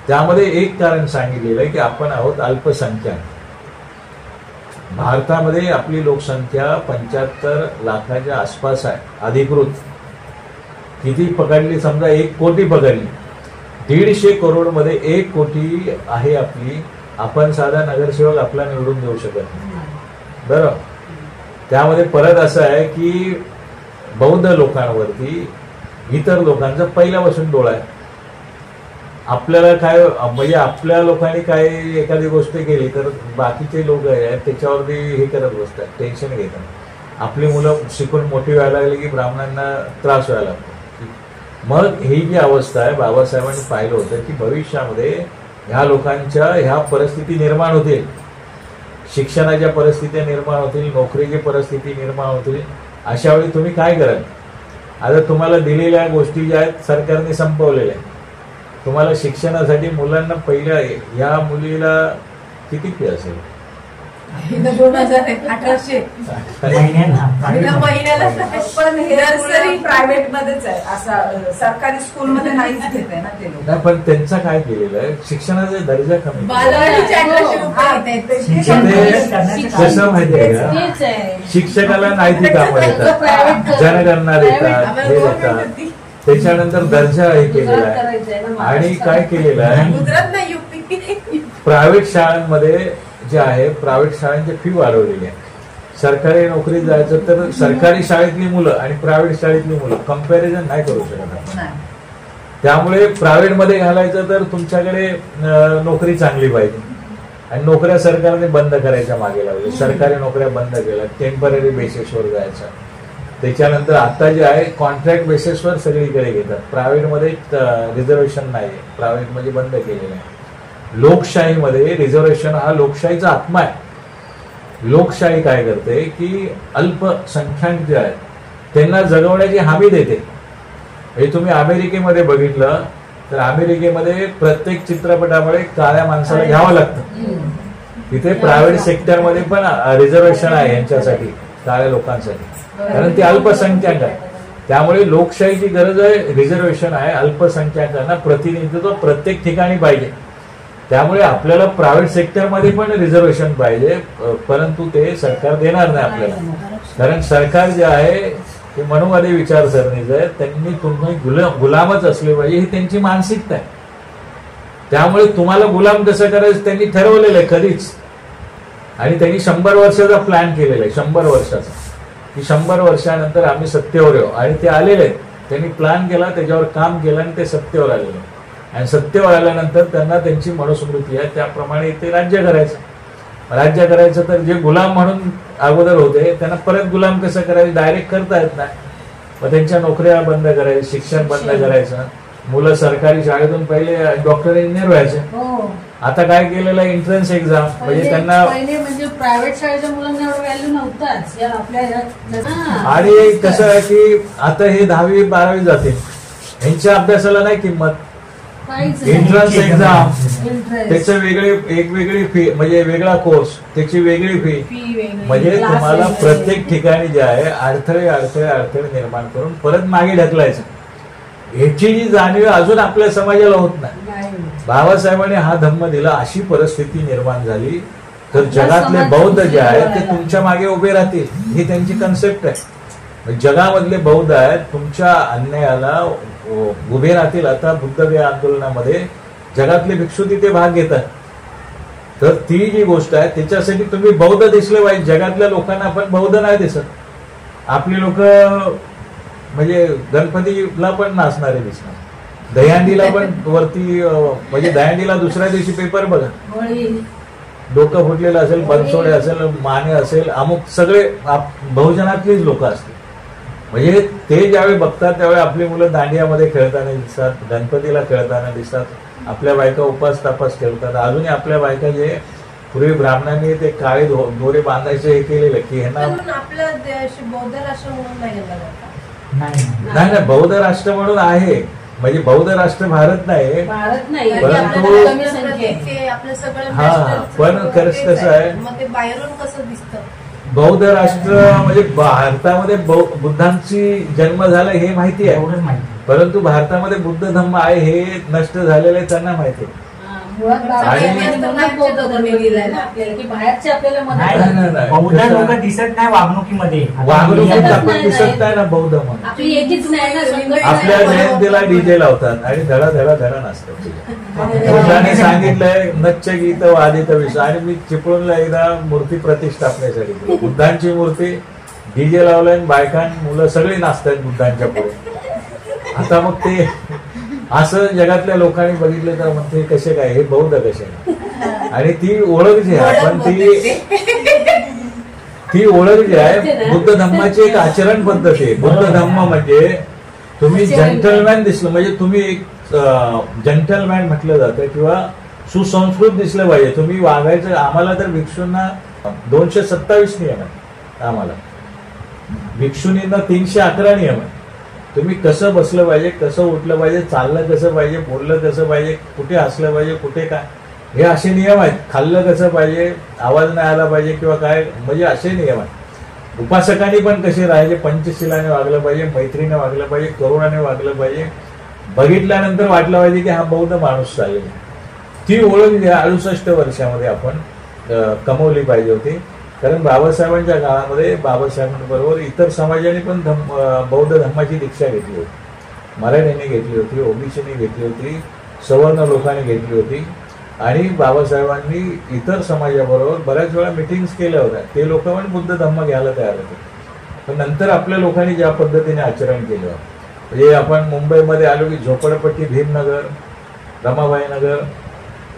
त्यामध्ये एक कारण सांगितलेलं आहे की आपण आहोत अल्पसंख्याक. भारतामध्ये आपली लोकसंख्या 75 लाखाच्या आसपास आहे अधिकृत. किती पकडली, समजा 1 कोटी पकडली, 150 करोड मध्ये 1 कोटी आहे आपली. आपण साधा नगरसेवक आपला निवडून देऊ शकत नाही, बरोबर. त्यामध्ये परत असं आहे की बौद्ध लोकांवरती इतर लोकांचा पहिल्यापासून डोळा आहे. आपल्याला काय म्हणजे आपल्या लोकांनी काय एखादी गोष्ट केली तर बाकीचे लोक आहेत त्याच्यावरती हे करत बसतात, टेन्शन घेतात. आपली मुलं शिकून मोठी व्हायला लागली की ब्राह्मणांना त्रास व्हायला लागतो. मग ही जी अवस्था आहे, बाबासाहेबांनी पाहिलं होतं की भविष्यामध्ये ह्या लोकांच्या ह्या परिस्थिती निर्माण होतील, शिक्षणाच्या परिस्थिती निर्माण होतील, नोकरीची परिस्थिती निर्माण होतील. अशा वेळी तुम्ही काय कराल? आता तुम्हाला दिलेल्या गोष्टी ज्या आहेत सरकारने संपवलेल्या आहेत. तुम्हाला शिक्षणासाठी मुलांना पहिल्या या मुलीला किती फी असेल? 2,018 महिन्याला. पण हे नर्सरी प्रायव्हेट मध्येच आहे, असं सरकारी स्कूल मध्ये नाहीच घेत आहे ना ते लोक. नाही, पण त्यांचा काय केलेलं आहे, शिक्षणाचा दर्जा कमी. कसं माहितीये का, शिक्षकाला नाही ती कामं देतात, जनगणना देतात, हे देतात. त्याच्यानंतर दर्जा हे केलेला आहे. आणि काय केलेलं आहे, प्रायव्हेट शाळांमध्ये जे आहे प्रायव्हेट शाळांची फी वाढवलेली आहे. सरकारी नोकरीत जायचं तर सरकारी शाळेतली मुलं आणि प्रायव्हेट शाळेतली मुलं कम्पॅरिझन नाही करू शकत. त्यामुळे प्रायव्हेट मध्ये घालायचं तर तुमच्याकडे नोकरी चांगली पाहिजे. आणि नोकऱ्या सरकारने बंद करायच्या मागे लावल्या. सरकारी नोकऱ्या बंद केल्या, टेम्पररी बेसिसवर जायचं. त्याच्यानंतर आता जे आहे कॉन्ट्रॅक्ट बेसिसवर सगळीकडे घेतात. प्रायव्हेटमध्ये रिझर्वेशन नाही, प्रायव्हेट म्हणजे बंद केलेलं आहे. लोकशाहीमध्ये रिझर्वेशन हा लोकशाहीचा आत्मा आहे. लोकशाही काय करते की अल्पसंख्याक जे आहेत त्यांना जगवण्याची हमी देते. हे तुम्ही अमेरिकेमध्ये बघितलं तर अमेरिकेमध्ये प्रत्येक चित्रपटामुळे काळ्या माणसाला घ्यावं लागतं. तिथे प्रायव्हेट सेक्टरमध्ये पण रिझर्वेशन आहे यांच्यासाठी, काळ्या लोकांसाठी, कारण ते अल्पसंख्याक आहे. त्यामुळे लोकशाहीची गरज आहे, रिझर्वेशन आहे. अल्पसंख्याकांना प्रतिनिधित्व प्रत्येक ठिकाणी पाहिजे. त्यामुळे आपल्याला प्रायव्हेट सेक्टरमध्ये पण रिझर्वेशन पाहिजे, परंतु ते सरकार देणार नाही आपल्याला. कारण सरकार जे आहे ते मनुवादी विचारसरणीचं आहे. त्यांनी तुम्ही गुलामच असले पाहिजे ही त्यांची मानसिकता आहे. त्यामुळे तुम्हाला गुलाम कसं करायचं त्यांनी ठरवलेलं आहे कधीच. आणि त्यांनी 100 वर्षाचा प्लॅन केलेला आहे, 100 वर्षाचा, की 100 वर्षानंतर आम्ही सत्तेवर येऊ. आणि ते आलेले आहेत, त्यांनी प्लॅन केला, त्याच्यावर काम केलं आणि ते सत्तेवर आलेले. आणि सत्तेवर आल्यानंतर त्यांना त्यांची मनुस्मृती आहे, त्याप्रमाणे ते राज्य करायचं. राज्य करायचं तर जे गुलाम म्हणून अगोदर होते त्यांना परत गुलाम कसं करायचं, डायरेक्ट करता येत नाही. मग त्यांच्या नोकऱ्या बंद करायचं, शिक्षण बंद करायचं. मुलं सरकारी शाळेतून पहिले डॉक्टर इंजिनियर व्हायचे. आता काय केलेलं आहे, एंट्रन्स एक्झाम, म्हणजे त्यांना म्हणजे प्रायव्हेट शाळेच्या मुलांना एवढं व्हॅल्यू नव्हताच आपल्या. आणि कसं आहे की आता हे 10वी 12वी जाते, यांच्या अभ्यासाला नाही किंमत. एंट्रन्स एक्झाम त्याचं वेगळी फी, म्हणजे वेगळा कोर्स त्याची वेगळी फी. म्हणजे तुम्हाला प्रत्येक ठिकाणी जे आहे अडथळे निर्माण करून परत मागे ढकलायचं. ह्याची जी जाणीव अजून आपल्या समाजाला होत नाही. बाबासाहेबांनी हा धम्म दिला, अशी परिस्थिती निर्माण झाली तर जगातले बौद्ध जे आहेत ते तुमच्या मागे उभे राहतील, ही त्यांची कन्सेप्ट आहे. जगामधले बौद्ध आहेत तुमच्या अन्यायाला उभे राहतील. आता बुद्धगया आंदोलनामध्ये जगातले भिक्षू तिथे भाग घेतात. तर ती जी गोष्ट आहे त्याच्यासाठी तुम्ही बौद्ध दिसले पाहिजे. जगातल्या लोकांना आपण बौद्ध नाही दिसत. आपली लोक म्हणजे गणपतीला पण नाचणारे दिसणार, दहीहंडीला पण वरती, म्हणजे दहीहंडीला दुसऱ्या दिवशी पेपर बघा, डोकं फुटलेलं असेल, बनसोडे असेल, माने असेल, अमुक सगळे बहुजनातलीच लोक असतील. म्हणजे ते ज्यावेळी बघतात त्यावेळी आपली मुलं दांडियामध्ये खेळताना दिसतात, गणपतीला खेळताना दिसतात, आपल्या बायका उपास तापास खेळतात. अजूनही आपल्या बायका जे पूर्वी ब्राह्मणांनी ते काळे दोरे बांधायचे हे केलेलं की ह्यांना आपलं बौद्ध राष्ट्र म्हणून नाही, बौद्ध राष्ट्र म्हणून आहे. म्हणजे बौद्ध राष्ट्र भारत नाही, परंतु हा, पण खरंच कसं आहे, बौद्ध राष्ट्र म्हणजे भारतामध्ये बुद्धांची जन्म झाला हे माहिती आहे, परंतु भारतामध्ये बुद्ध धम्म आहे हे नष्ट झालेलं आहे त्यांना माहिती आहे. मुळात आणि- म्हणून बौद्ध धर्म लिहिलाय ना आपल्याला की बाहेरचे आपल्याला मदत नाही, करतात. नाही, नाही. बौद्ध कसं- लोक दिसत नाही वागणुकीमध्ये. वागणुकीत दिसतच आपण नाही, दिसत नाही. नाही ना बौद्ध म्हणून. आपली एकीच नाही ना संघटना आपल्या आहे. जयंतीला डीजे लावतात आणि धडा धडा धडा नसतात. बुद्धाने सांगितलंय नच्च गीत वादित विषय. आणि मी चिपळूणला एकदा मूर्ती प्रतिष्ठापनेसाठी गेलो. बुद्धांची मूर्ती डीजे लावलाय आणि बायकां मुलं सगळी नाचतात बुद्धांच्या पुढे. आता मग ते असं जगातल्या लोकांनी बघितलं तर म्हणते कसे काय हे बौद्ध कसे काय. आणि ती ओळख जी आहे पण ती ओळख जी आहे बुद्ध धम्माची एक आचरण पद्धती आहे. बुद्ध धम्म म्हणजे तुम्ही जंटलमॅन दिसलं म्हणजे तुम्ही एक जंटलमॅन म्हटलं जातं किंवा सुसंस्कृत दिसलं पाहिजे तुम्ही वागायचं. आम्हाला तर भिक्षूंना 227 नियम आहे. आम्हाला भिक्षुनींना 311 नियम आहे. तुम्ही कसं बसलं पाहिजे, कसं उठलं पाहिजे, चाललं कसं पाहिजे, बोललं कसं पाहिजे, कुठे हसलं पाहिजे, कुठे काय, हे असे नियम आहेत. खाल्लं कसं पाहिजे, आवाज नाही आला पाहिजे किंवा काय, म्हणजे असे नियम आहेत. उपासकांनी पण कसे राहायचे, पंचशिलाने वागलं पाहिजे, मैत्रीने वागलं पाहिजे, करुणाने वागलं पाहिजे. बघितल्यानंतर वाटलं पाहिजे की हा बौद्ध माणूस चालेल. ती ओळख 68 वर्षामध्ये आपण कमवली पाहिजे होती. कारण बाबासाहेबांच्या काळामध्ये बाबासाहेबांबरोबर इतर समाजाने पण बौद्ध धर्माची दीक्षा घेतली होती. मराठ्यांनी घेतली होती, ओबीसीने घेतली होती, सवर्ण लोकांनी घेतली होती. आणि बाबासाहेबांनी इतर समाजाबरोबर बऱ्याच वेळा मिटिंग्स केल्या होत्या. ते लोक पण बुद्ध धम्म घ्यायला तयार होते. पण नंतर आपल्या लोकांनी ज्या पद्धतीने आचरण केलं म्हणजे आपण मुंबईमध्ये आलो की झोपडपट्टी, भीमनगर, रमाबाई नगर,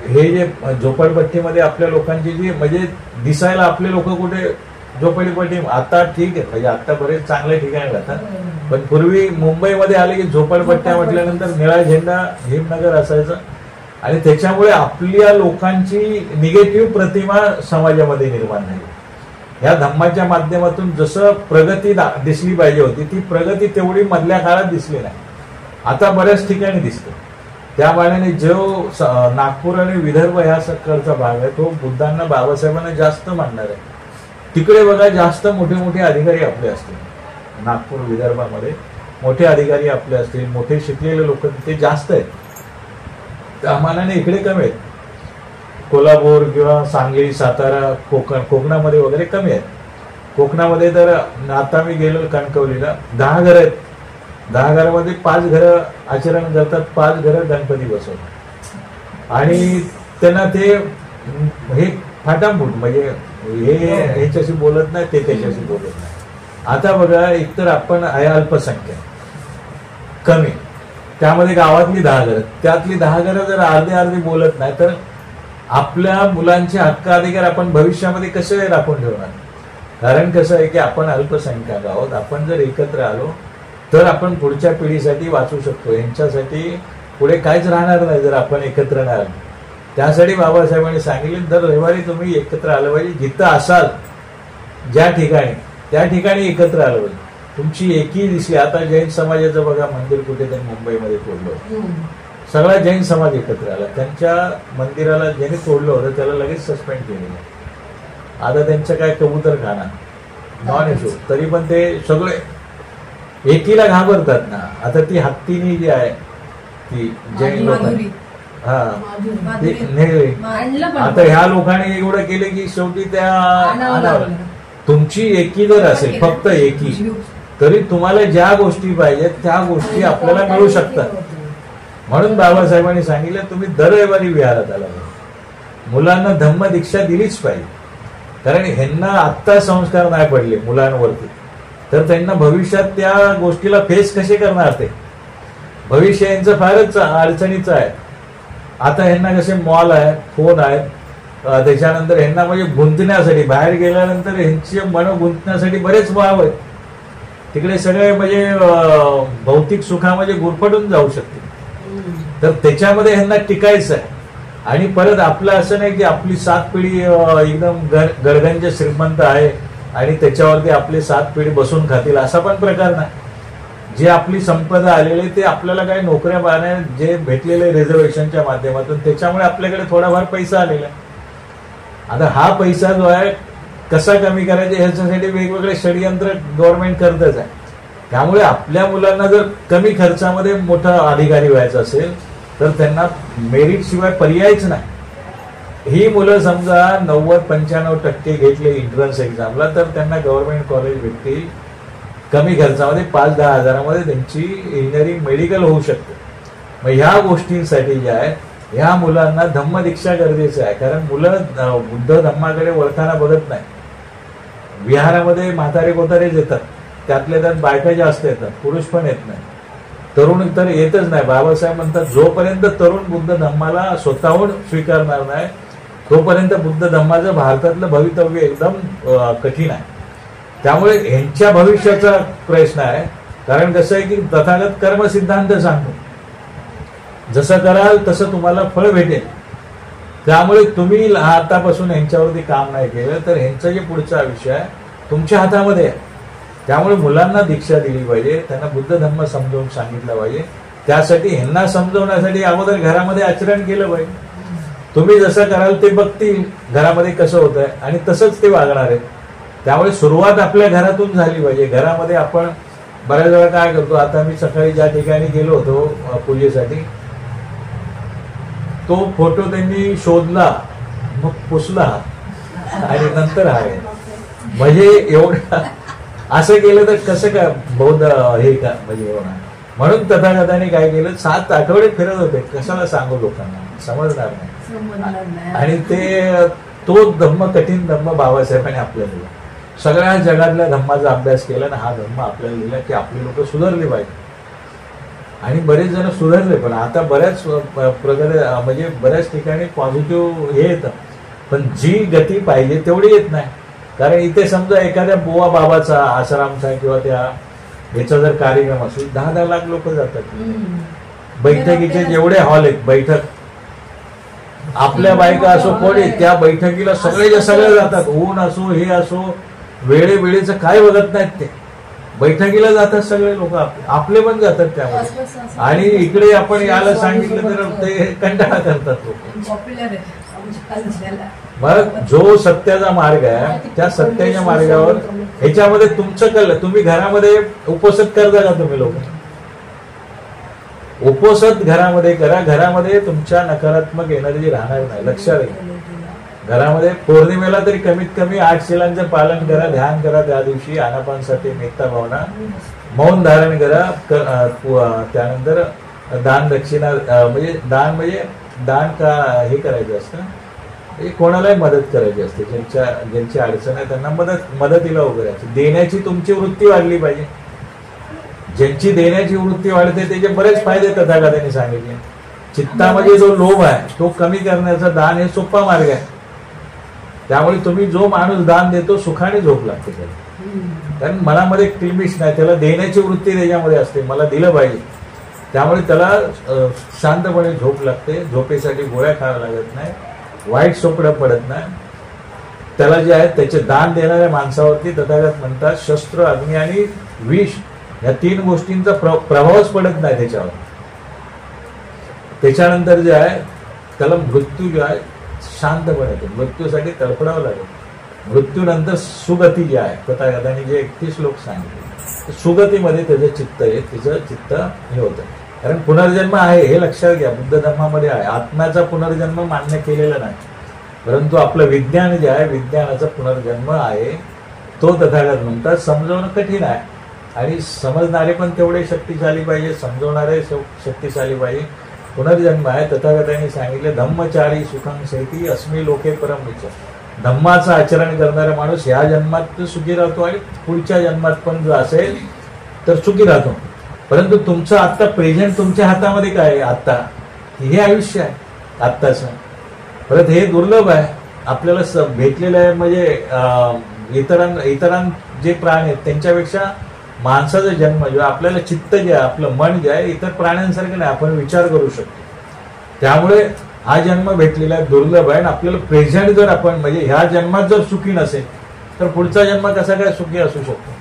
हे जे झोपडपट्टीमध्ये आपल्या लोकांची जी म्हणजे दिसायला आपले लोक कुठे झोपडपट्टी, आता ठीक आहे म्हणजे आता बरेच चांगल्या ठिकाणी राहतात. पण पूर्वी मुंबईमध्ये आले की झोपडपट्ट्या म्हटल्यानंतर निळा झेंडा भीमनगर असायचं. आणि त्याच्यामुळे आपल्या लोकांची निगेटिव्ह प्रतिमा समाजामध्ये निर्माण झाली. या धम्माच्या माध्यमातून जसं प्रगती दिसली पाहिजे होती ती प्रगती तेवढी मधल्या काळात दिसली नाही. आता बऱ्याच ठिकाणी दिसते. त्या मानाने जो नागपूर आणि विदर्भ ह्या सरकारचा भाग आहे तो बुद्धांना बाबासाहेबांना जास्त मानणार आहे. तिकडे बघा जास्त मोठे मोठे अधिकारी आपले असतील. नागपूर विदर्भामध्ये मोठे अधिकारी आपले असतील, मोठे शिकलेले लोक तिथे जास्त आहेत. त्या मानाने इकडे कमी आहेत. कोल्हापूर किंवा सांगली, सातारा, कोकणामध्ये वगैरे कमी आहेत. कोकणामध्ये तर आता मी गेलो कणकवलीला 10 घरं आहेत. 10 घरामध्ये 5 घरं आचरण करतात, 5 घरं गणपती बसवतात. आणि त्यांना ते हे फाटाफूट म्हणजे हे ह्याच्याशी बोलत नाही, ते त्याच्याशी बोलत नाही. आता बघा एकतर आपण आहे अल्पसंख्याक कमी, त्यामध्ये गावातली 10 घरं, त्यातली 10 घरं जर अर्धे बोलत नाही तर आपल्या मुलांचे हक्क अधिकार आपण भविष्यामध्ये कसे राखून ठेवणार. कारण कसं आहे की आपण अल्पसंख्याक आहोत. आपण जर एकत्र आलो तर आपण पुढच्या पिढीसाठी वाचू शकतो. यांच्यासाठी पुढे काहीच राहणार नाही जर आपण एकत्र नाही आलो. त्यासाठी बाबासाहेबांनी सांगितले दर रविवारी तुम्ही एकत्र आलं पाहिजे. जिथं असाल ज्या ठिकाणी त्या ठिकाणी एकत्र आलं पाहिजे. तुमची एकी दिसली. आता जैन समाजाचं बघा मंदिर कुठेतरी मुंबईमध्ये तोडलं, सगळा जैन समाज एकत्र आला. त्यांच्या मंदिराला ज्याने तोडलं होतं त्याला लगेच सस्पेंड केलेलं. आता त्यांचं काय कबूतर खाना नॉन इश्यू, तरी पण ते सगळे एकीला घाबरतात ना. आता ती हत्तीनी जी आहे ती जैन लोकांनी आता ह्या लोकांनी एवढं केलं की शेवटी त्या तुमची एकी जर असेल फक्त एकी तरी तुम्हाला ज्या गोष्टी पाहिजेत त्या गोष्टी आपल्याला मिळू शकतात. म्हणून बाबासाहेबांनी सांगितलं तुम्ही दर रविवारी विहारात आला पाहिजे. मुलांना धम्म दीक्षा दिलीच पाहिजे. कारण ह्यांना आत्ता संस्कार नाही पडले मुलांवरती तर त्यांना भविष्यात त्या गोष्टीला फेस कसे करणार. ते भविष्य यांचं फारच अडचणीचं आहे. आता ह्यांना कसे मॉल आहेत, फोन आहेत, त्याच्यानंतर ह्यांना म्हणजे गुंतण्यासाठी बाहेर गेल्यानंतर ह्यांची मन गुंतण्यासाठी बरेच वाव आहेत. तिकडे सगळे म्हणजे भौतिक सुखामध्ये गुरफटून जाऊ शकते. तर त्याच्यामध्ये ह्यांना टिकायचं आहे. आणि परत आपलं असं नाही की आपली 7 पिढी एकदम गडगंज श्रीमंत आहे आणि त्याच्यावरती आपली 7 पिढी बसून खातील असा पण प्रकार नाही. जे आपली संपदा आलेली ते आपल्याला काही नोकऱ्या पाहण्या जे भेटलेले रिझर्वेशनच्या माध्यमातून त्याच्यामुळे आपल्याकडे थोडाफार पैसा आलेला आहे. आता हा पैसा जो आहे कसा कमी करायचा ह्याच्यासाठी वेगवेगळे षडयंत्र गव्हर्नमेंट करतच आहे. त्यामुळे आपल्या मुलांना जर कमी खर्चामध्ये मोठा अधिकारी व्हायचा असेल तर त्यांना मेरिट शिवाय पर्यायच नाही. ही मुलं समजा 90-95% घेतले एंट्रन्स एक्झामला, तर त्यांना गव्हर्नमेंट कॉलेज भेटते कमी खर्चामध्ये 5-10 हजारामध्ये त्यांची इंजिनिअरिंग मेडिकल होऊ शकते. मग ह्या गोष्टींसाठी जे आहे ह्या मुलांना धम्म दीक्षा गरजेचं आहे. कारण मुलं बुद्ध धम्माकडे वळताना बघत नाही. विहारामध्ये म्हातारे कोतारेच येतात, त्यातल्या त्यात बायका जास्त येतात, पुरुष पण येत नाही, तरुण तर येतच नाही. बाबासाहेब म्हणतात जोपर्यंत तरुण बुद्ध धम्माला स्वतःहून स्वीकारणार नाही तोपर्यंत बुद्ध धम्माचं भारतातलं भवितव्य एकदम कठीण आहे. त्यामुळे ह्यांच्या भविष्याचा प्रश्न आहे. कारण कसं आहे की तथागत कर्म सिद्धांत सांगतो, जसं कराल तसं तुम्हाला फळ भेटेल. त्यामुळे तुम्ही आतापासून यांच्यावरती काम नाही केलं तर ह्यांचं जे पुढचं आयुष्य आहे तुमच्या हातामध्ये आहे. त्यामुळे मुलांना दीक्षा दिली पाहिजे, त्यांना बुद्ध धम्म समजावून सांगितलं पाहिजे. त्यासाठी ह्यांना समजवण्यासाठी अगोदर घरामध्ये आचरण केलं पाहिजे. तुम्ही जसं कराल ते बघतील घरामध्ये कसं होत आहे आणि तसंच ते वागणार आहे. त्यामुळे सुरुवात आपल्या घरातून झाली पाहिजे. घरामध्ये आपण बऱ्याच वेळा काय करतो, आता मी सकाळी ज्या ठिकाणी गेलो होतो पूजेसाठी, तो फोटो त्यांनी शोधला, मग पुसला आणि नंतर आहे. म्हणजे एवढं असं केलं तर कसं काय बौद्ध हे का म्हणजे होणार. म्हणून तथागताने काय केलं, 7 आठवडे फिरत होते. कशाला सांगू लोकांना, समजणार नाही. आणि ते तो धम्म, कठीण धम्म बाबासाहेबांनी आपल्याला दिला. सगळ्या जगातल्या धम्माचा अभ्यास केला ना हा धम्म आपल्याला दिला की आपली लोक सुधारली पाहिजे. आणि बरेच जण सुधारले, पण आता बऱ्याच म्हणजे बऱ्याच ठिकाणी पॉझिटिव्ह हे येतं, पण जी गती पाहिजे तेवढी येत नाही. कारण इथे समजा एखाद्या बुवा बाबाचा आसारामचा किंवा त्या याचा जर कार्यक्रम असेल 10-10 लाख लोक जातात. बैठकीचे जेवढे हॉल आहेत, बैठक आपल्या बायका असो कोणी त्या बैठकीला सगळे जातात. ऊन असो हे असो, वेळेचं काय बघत नाहीत, ते बैठकीला जातात सगळे लोक, आपले पण जातात त्यामध्ये. आणि इकडे आपण याला सांगितलं तर ते कंटाळा करतात लोक. मग जो सत्याचा मार्ग आहे त्या सत्याच्या मार्गावर ह्याच्यामध्ये तुमचं कळलं. तुम्ही घरामध्ये उपसत करता का तुम्ही लोक? उपसत घरामध्ये करा. घरामध्ये तुमच्या नकारात्मक एनर्जी राहणार नाही, लक्षात घ्या. घरामध्ये पौर्णिमेला तरी कमीत कमी 8 शिलांचं पालन करा, ध्यान करा. त्या दिवशी आनापानसाठी मेत्ता भावना, मौन धारण करा. त्यानंतर दान दक्षिणा म्हणजे दान का हे करायचं असतं, कोणालाही मदत करायची असते. ज्यांची अडचण आहे त्यांना मदतीला उभं राहायचं. देण्याची तुमची वृत्ती वाढली पाहिजे. ज्यांची देण्याची वृत्ती वाढते त्याचे बरेच फायदे तथागतांनी सांगितले. चित्तामध्ये जो लोभ आहे तो कमी करण्याचा दान हे सोपा मार्ग आहे. त्यामुळे तुम्ही जो माणूस दान देतो सुखाने झोप लागते त्याला. कारण मनामध्ये क्लिमिश नाही, त्याला देण्याची वृत्ती त्याच्यामध्ये असते, मला दिलं पाहिजे. त्यामुळे त्याला शांतपणे झोप लागते. झोपेसाठी गोळ्या खाव्या लागत नाही, वाईट स्वप्न पडत नाही. त्याला जे आहे त्याचे दान देणाऱ्या माणसावरती तथागत म्हणतात शस्त्र, अग्नी आणि विष या 3 गोष्टींचा प्रभावच पडत नाही त्याच्यावर. त्याच्यानंतर जे आहे त्याला मृत्यू जो आहे शांतपणे येतो. मृत्यूसाठी तडफडावं लागेल. मृत्यूनंतर सुगती जी आहे तथागतांनी जे 31 श्लोक सांगितले, सुगतीमध्ये त्याचं चित्त आहे, तिचं चित्त हे होतं. कारण पुनर्जन्म आहे हे लक्षात घ्या. बुद्ध धर्मामध्ये आहे. आत्म्याचा पुनर्जन्म मान्य केलेला नाही, परंतु आपलं विज्ञान जे आहे विज्ञानाचा पुनर्जन्म आहे. तो तथागत म्हणतात समजवणं कठीण आहे आणि समजणारे पण तेवढे शक्तिशाली पाहिजे, समजवणारे शक्तिशाली पाहिजे. पुनर्जन्म आहे. तथागतांनी सांगितले धम्मचारी सुखं सेती अस्मी लोके परम विच. धम्माचं आचरण करणारा माणूस ह्या जन्मात सुखी राहतो आणि पुढच्या जन्मात पण जो असेल तर सुखी राहतो. परंतु तुमचं आत्ता प्रेझेंट तुमच्या हातामध्ये काय आहे? आत्ता हे आयुष्य आहे आत्ताचं. परत हे दुर्लभ आहे आपल्याला भेटलेलं आहे. म्हणजे इतरां जे प्राणी आहेत त्यांच्यापेक्षा माणसाचा जन्म जो आपल्याला चित्त जे आहे आपलं मन जे आहे इतर प्राण्यांसारखं नाही, आपण विचार करू शकतो. त्यामुळे हा जन्म भेटलेला आहे दुर्लभ आहे. आणि आपल्याला प्रेझेंट जर आपण म्हणजे ह्या जन्मात जर सुखी नसेल तर पुढचा जन्म कसा काय सुखी असू शकतो.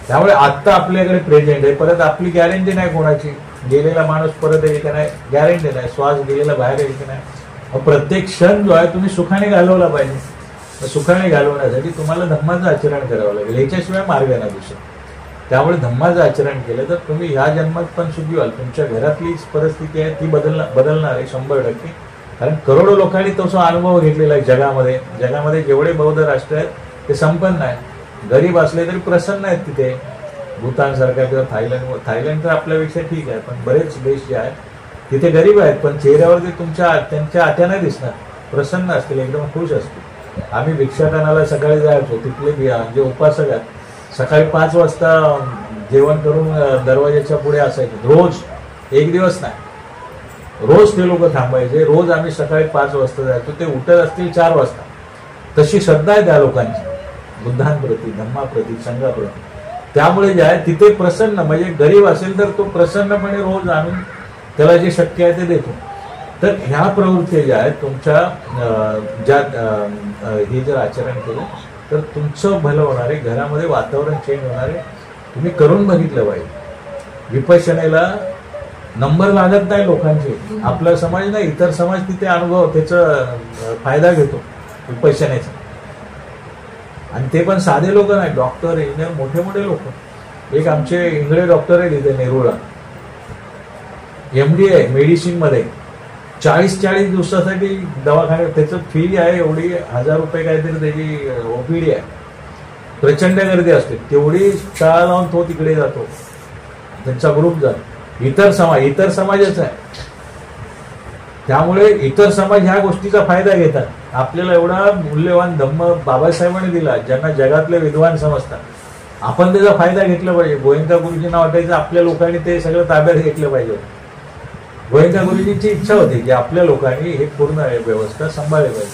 त्यामुळे आत्ता आपल्याकडे प्रेझेंट आहे. परत आपली गॅरंटी नाही कोणाची, गेलेला माणूस परत येईल का नाही गॅरंटी नाही, श्वास गेलेला बाहेर येईल की नाही. प्रत्येक क्षण जो आहे तुम्ही सुखाने घालवला पाहिजे. सुखाने घालवण्यासाठी तुम्हाला धम्माचं आचरण करावं लागेल. याच्याशिवाय मार्ग नाही दुसरा. त्यामुळे धम्माचं आचरण केलं तर तुम्ही ह्या जन्मात पण सुखी व्हाल. तुमच्या घरातली परिस्थिती आहे ती बदलणार आहे 100%. कारण करोडो लोकांनी तसा अनुभव घेतलेला आहे जगामध्ये. जगामध्ये जेवढे बौद्ध राष्ट्र आहेत ते संपन्न आहेत. गरीब असले तरी प्रसन्न आहेत तिथे. भूतान सारखा किंवा थायलंड तर आपल्यापेक्षा ठीक आहे, पण बरेच देश जे आहेत तिथे गरीब आहेत, पण चेहऱ्यावर ते त्यांच्या आत्या नाही दिसणार, प्रसन्न असतील, एकदम खुश असतील. आम्ही भिक्षाटनाला सकाळी जायचो. तिथले जे उपासक आहेत सकाळी 5 वाजता जेवण करून दरवाजाच्या पुढे असायचे. रोज, एक दिवस नाही, रोज ते लोक थांबायचे. रोज आम्ही सकाळी 5 वाजता जायचो. ते उठत असतील 4 वाजता. तशी श्रद्धा आहे त्या लोकांची बुद्धांप्रती, धम्माप्रती, संघाप्रती. त्यामुळे जे आहे तिथे प्रसन्न, म्हणजे गरीब असेल तर तो प्रसन्नपणे रोज आणून त्याला जे शक्य आहे ते देतो. तर ह्या प्रवृत्ती ज्या आहेत तुमच्या हे जर आचरण केलं तर तुमचं भलं होणार आहे. घरामध्ये वातावरण चेंज होणार आहे. तुम्ही करून बघितलं पाहिजे. विपश्यनेला नंबर लागत नाही लोकांचे. आपला समाज नाही, इतर समाज तिथे अनुभव त्याचा फायदा घेतो विपश्यनेचा. आणि ते पण साधे लोक नाही, डॉक्टर, इंजिनियर, मोठे मोठे लोक. एक आमचे इंगळे डॉक्टर आहे तिथे नेरूळला, MD आहे मेडिसिन मध्ये. 40 दिवसासाठी दवाखान्यात त्याचं फी आहे एवढी 1000 रुपये काहीतरी त्याची OPD आहे. प्रचंड गर्दी असते. तेवढी शाळा लावून तो तिकडे जातो, त्यांचा ग्रुप जातो. इतर समाजच आहे. त्यामुळे इतर समाज ह्या गोष्टीचा फायदा घेतात. आपल्याला एवढा मूल्यवान धम्म बाबासाहेबांनी दिला, ज्यांना जगातले विद्वान समजतात. आपण त्याचा फायदा घेतला पाहिजे. गोयंका गुरुजींना वाटायचं आपल्या लोकांनी ते सगळं ताब्यात घेतलं पाहिजे. गोयंका गुरुजींची इच्छा होती की आपल्या लोकांनी हे पूर्ण व्यवस्था सांभाळली पाहिजे.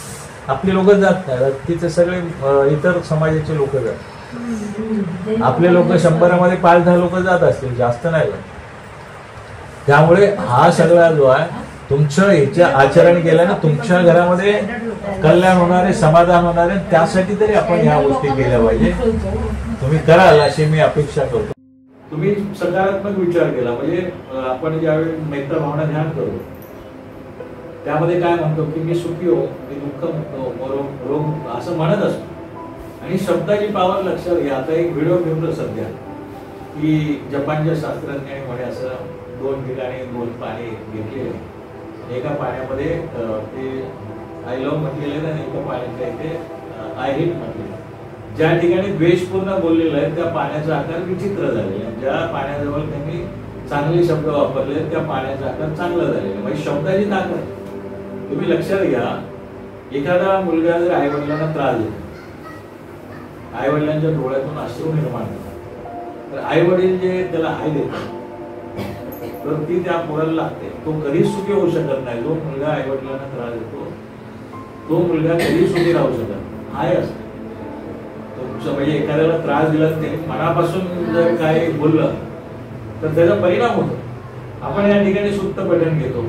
आपली लोक जात नाही, तिथे सगळे इतर समाजाचे लोक जातात. आपले लोक 100मध्ये 5-10 लोक जात असतील, जास्त नाही जात. त्यामुळे हा सगळा जो आहे तुमचं ह्याच्या आचरण केल्यानं तुमच्या घरामध्ये कल्याण होणार आहे, समाधान होणार आहे. त्यासाठी तरी आपण ह्या गोष्टी केल्या पाहिजे. तुम्ही कराल अशी मी अपेक्षा करतो. तुम्ही सकारात्मक विचार केला म्हणजे आपण ज्यावेळी मैत्र भावना ध्यान करू त्यामध्ये काय म्हणतो की मी सुखी हो, मी दुःख मुक्त, रोग असं म्हणत असतो. आणि शब्दाची पावर लक्षात घ्या. आता एक व्हिडिओ घेऊन सध्या की जपानच्या शास्त्रज्ञांनी म्हणे असं 2 ठिकाणी 2 पाणी घेतलेले. एका पाण्यामध्ये ते आय लव्ह म्हटलेले आहे आणि एका पाण्याच्या इथे आय हेट म्हटलेलं. ज्या ठिकाणी द्वेषपूर्ण बोललेलं आहे त्या पाण्याचा आकार विचित्र झालेला आहे. ज्या पाण्याजवळ त्यांनी चांगले शब्द वापरले त्या पाण्याचा आकार चांगला झालेला. म्हणजे शब्दाची ताकद तुम्ही लक्षात घ्या. एखादा मुलगा जर आई वडिलांना त्रास देतो, आई वडिलांच्या डोळ्यातून अश्रू निर्माण होतात, तर आई वडील जे त्याला आय देतात तर ती त्या मुलाला लागते. तो कधीच सुखी होऊ शकत नाही. जो मुलगा आई वडिलांना त्रास देतो तो मुलगा कधीच सुखी राहू शकत नाही. आय असते तुमचं. म्हणजे एखाद्याला त्रास दिला ते मनापासून जर काय बोललं तर त्याचा परिणाम होतो. आपण या ठिकाणी सुप्त पठण घेतो.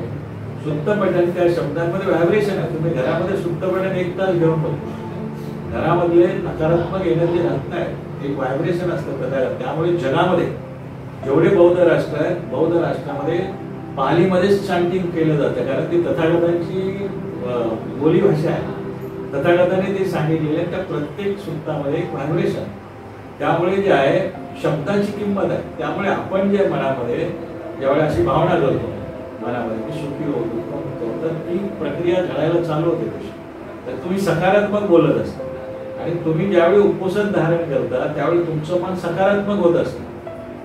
सुप्त पठण त्या शब्दांमध्ये व्हायब्रेशन आहे. तुम्ही घरामध्ये सुप्त पठण 1 तास घेऊन बघतो. घरामधले नकारात्मक एनर्जी राहत नाही, एक व्हायब्रेशन असतं. त्यामुळे जगामध्ये जेवढे बौद्ध राष्ट्र आहेत, बौद्ध राष्ट्रामध्ये पालीमध्येच चांटिंग केलं जातं. कारण ती तथागतांची बोली भाषा आहे. तथागताने ते सांगितलेले आहे. त्या प्रत्येक सुक्तामध्ये एक व्हायब्रेशन. त्यामुळे जे आहे शब्दाची किंमत आहे. त्यामुळे आपण जे मनामध्ये ज्यावेळी अशी भावना करतो मनामध्ये मी सुखी हो, दुःख मुक्त हो, तर ती प्रक्रिया घडायला चालू होते तशी. तर तुम्ही सकारात्मक बोलत असता आणि तुम्ही ज्यावेळी उपोषण धारण करता त्यावेळी तुमचं मन सकारात्मक होत असतं.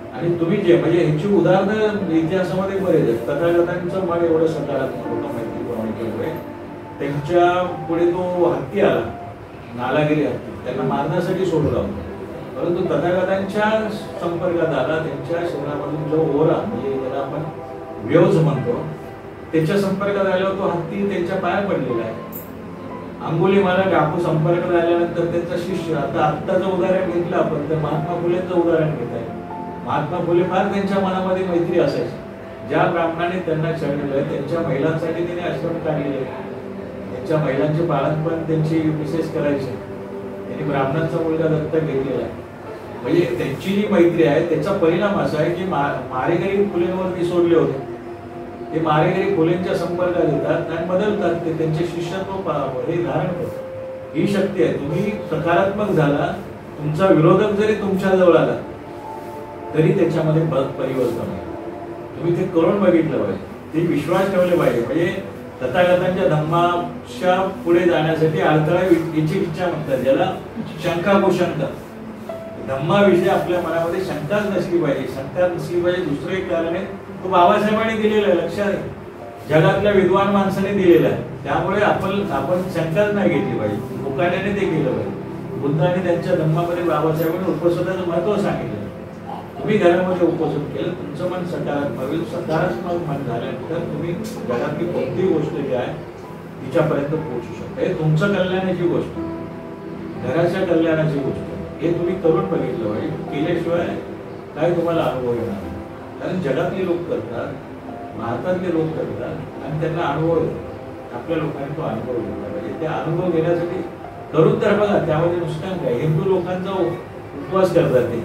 आणि तुम्ही जे म्हणजे ह्याची उदाहरणं इतिहासामध्ये बरेच आहेत. तथागतांचं मन एवढं सकारात्मक होतं माहिती कोणाकडे. त्यांच्या पुढे तो हत्ती आला, नालागिरी हत्ती, त्यांना मारण्यासाठी सोडला होता. परंतु तथागतांच्या संपर्कात आला. त्यांच्या शरीरामधून जो ओरा म्हणजे ज्याला आपण व्योज म्हणतो त्याच्या संपर्कात आल्यावर तो हत्ती त्यांच्या पाया पडलेला आहे. अंगुलीमाला डाकू संपर्कात आल्यानंतर त्यांचा शिष्य. आता आत्ताचं उदाहरण घेतलं आपण तर महात्मा फुलेंचं उदाहरण घेत आहे. महात्मा फुले फार त्यांच्या मनामध्ये मैत्री असायची. ज्या ब्राह्मणाने त्यांना छळलेलं त्यांच्या महिलांसाठी त्यांनी आश्रम काढलेले. त्यांच्या महिलांचे बाळंतपण त्यांची मिसेस करायचे. त्यांनी ब्राह्मणांचा मुलगा दत्तक घेतलेला आहे. म्हणजे त्यांची जी मैत्री आहे त्याचा परिणाम असा आहे की मारेकरी फुलेंवरती सोडले होते ते मारेकरी फुलेंच्या संपर्कात येतात आणि बदलतात. ते त्यांचे शिष्यत्व हे धारण करतात. ही शक्ती आहे. तुम्ही सकारात्मक झाला, तुमचा विरोधक जरी तुमच्या जवळ आला तरी त्याच्यामध्ये परिवर्तन आहे. तुम्ही ते करून बघितलं पाहिजे, ते विश्वास ठेवले पाहिजे. म्हणजे तथागतांच्या धम्माच्या पुढे जाण्यासाठी अडथळा याची इच्छा म्हणतात, ज्याला शंका कुशंका. धम्माविषयी आपल्या मनामध्ये शंकाच नसली पाहिजे. शंका नसली पाहिजे दुसरं एक कारण आहे, तो बाबासाहेबांनी दिलेला आहे, लक्षात आहे, जगातल्या विद्वान माणसाने दिलेला आहे. त्यामुळे आपण शंकाच नाही घेतली पाहिजे. मुकाट्याने ते केलं पाहिजे. बुद्धाने त्यांच्या धम्मामध्ये बाबासाहेबांनी उपसदाचं महत्व सांगितलं. तुम्ही घरामध्ये उपसद केलं, तुमचं मन सकारात्मक होईल. सकारात्मक मन झाल्यानंतर तुम्ही जगातली कोणतीही गोष्ट जी आहे तिच्यापर्यंत पोहोचू शकता. हे तुमचं कल्याणाची गोष्ट, घराच्या कल्याणाची गोष्ट. हे तुम्ही करून बघितलं पाहिजे. केल्याशिवाय काय तुम्हाला अनुभव येणार नाही. कारण जगातले लोक करतात, भारतातले लोक करतात आणि त्यांना अनुभव येतो. आपल्या लोकांनी तो अनुभव घेतला पाहिजे. त्या अनुभव घेण्यासाठी करून तर बघा, त्यामध्ये नुकसान काय. हिंदू लोकांचा उपवास करतात ते,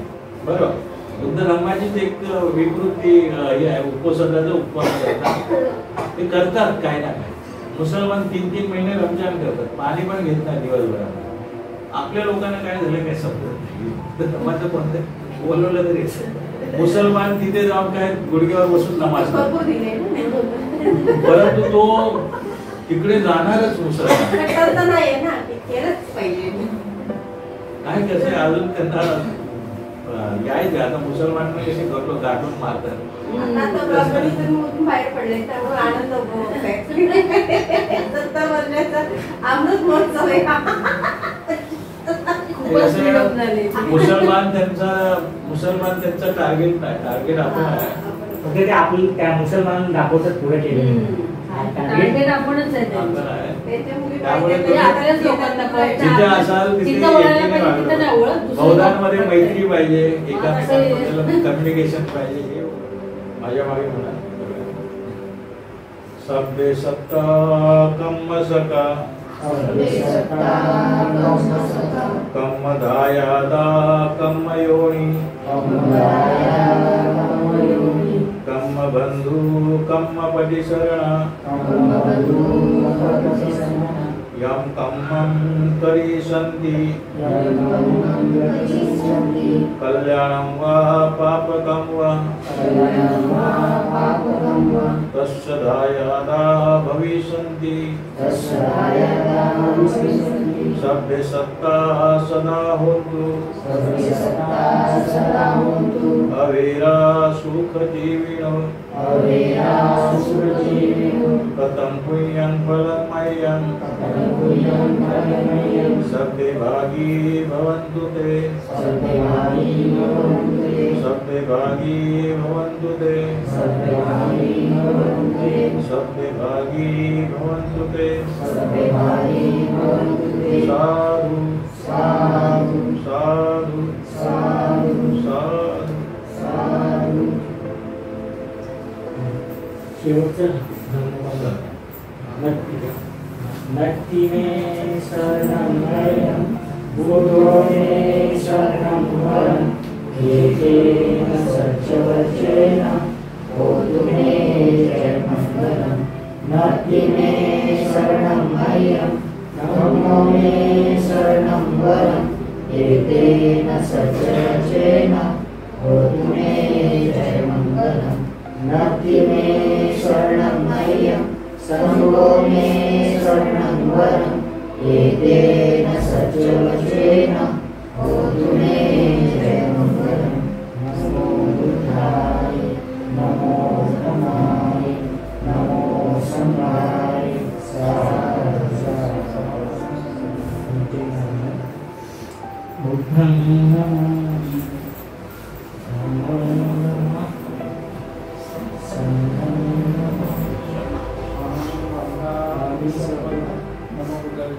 बरोबर. बुद्ध धर्माचीच एक विकृती ही आहे, उपवासाचा उपवास करतात. ते करतात काय ना काय. मुसलमान 3-3 महिने रमजान करतात, पाणी पण घेत नाही दिवसभरात. आपल्या लोकांना काय झालं काय समजत नाही. धर्माचं कोणतं बोलवलं तरी मुसलमान तिथे जाऊन काय गुडघ्यावर बसून नमाज करतात, परंतु तो तिकडे जाणारच मुसलमान. काय कसं आहे, अजून त्यांना यायचं. आता मुसलमानांना कसे गाठून मारतात. बाहेर पडले त्यामुळे आनंद अमृत महोत्सव मुसलमान त्यांचा टार्गेट नाही. टार्गेट आपण आहे. म्हणजे ते आपण त्या मुसलमान दाखवतात पुढे केले. टार्गेट आपणच आहे आपण आहे. त्यामुळे आपल्याच लोकांना जिथे असाल तिथे बौद्धांमध्ये मैत्री पाहिजे, एकामेकांबद्दल कम्युनिकेशन पाहिजे. हे माझ्या मागे म्हणा. सभ्य सत्ता कम्म सका कम्म धायादा कम्म योनी कम्म बंधु कम्म पटिशरणा यम कम्मं करिष्यन्ति कल्याणं वा पापकं वा तस्य दायादा भविष्यन्ति सभ्य सत्ता सदा होन्तु अवेरा सुखजीविनो कथं पुण्यं फलं मह्यं सभ्ये भागी भवन्तु ते सभ्ये भागी भवन्तु ते सभ्ये भागी भवन्तु ते साधु साधु साधु साधु साधु. शेवटचं नक्ति में शरणं वयं बुद्धो मे शरणं वरं एकेन सत्यवचेन होतु मे जयमङ्गलं. नक्ति में शरणं वयं धम्मो मे शरणं वरं एकेन सत्यवचेन होतु मे जयमङ्गलं. नक्ति में शरणं वयं संगो मे शरणं वरं एकेन सत्यवचेन होतु मे जयमङ्गलं. नमो बुद्धाय नमो धम्माय नमो संघाय. बुद्धं नमामि धम्मं नमामि संघं नमामि. नमो बुद्धाय.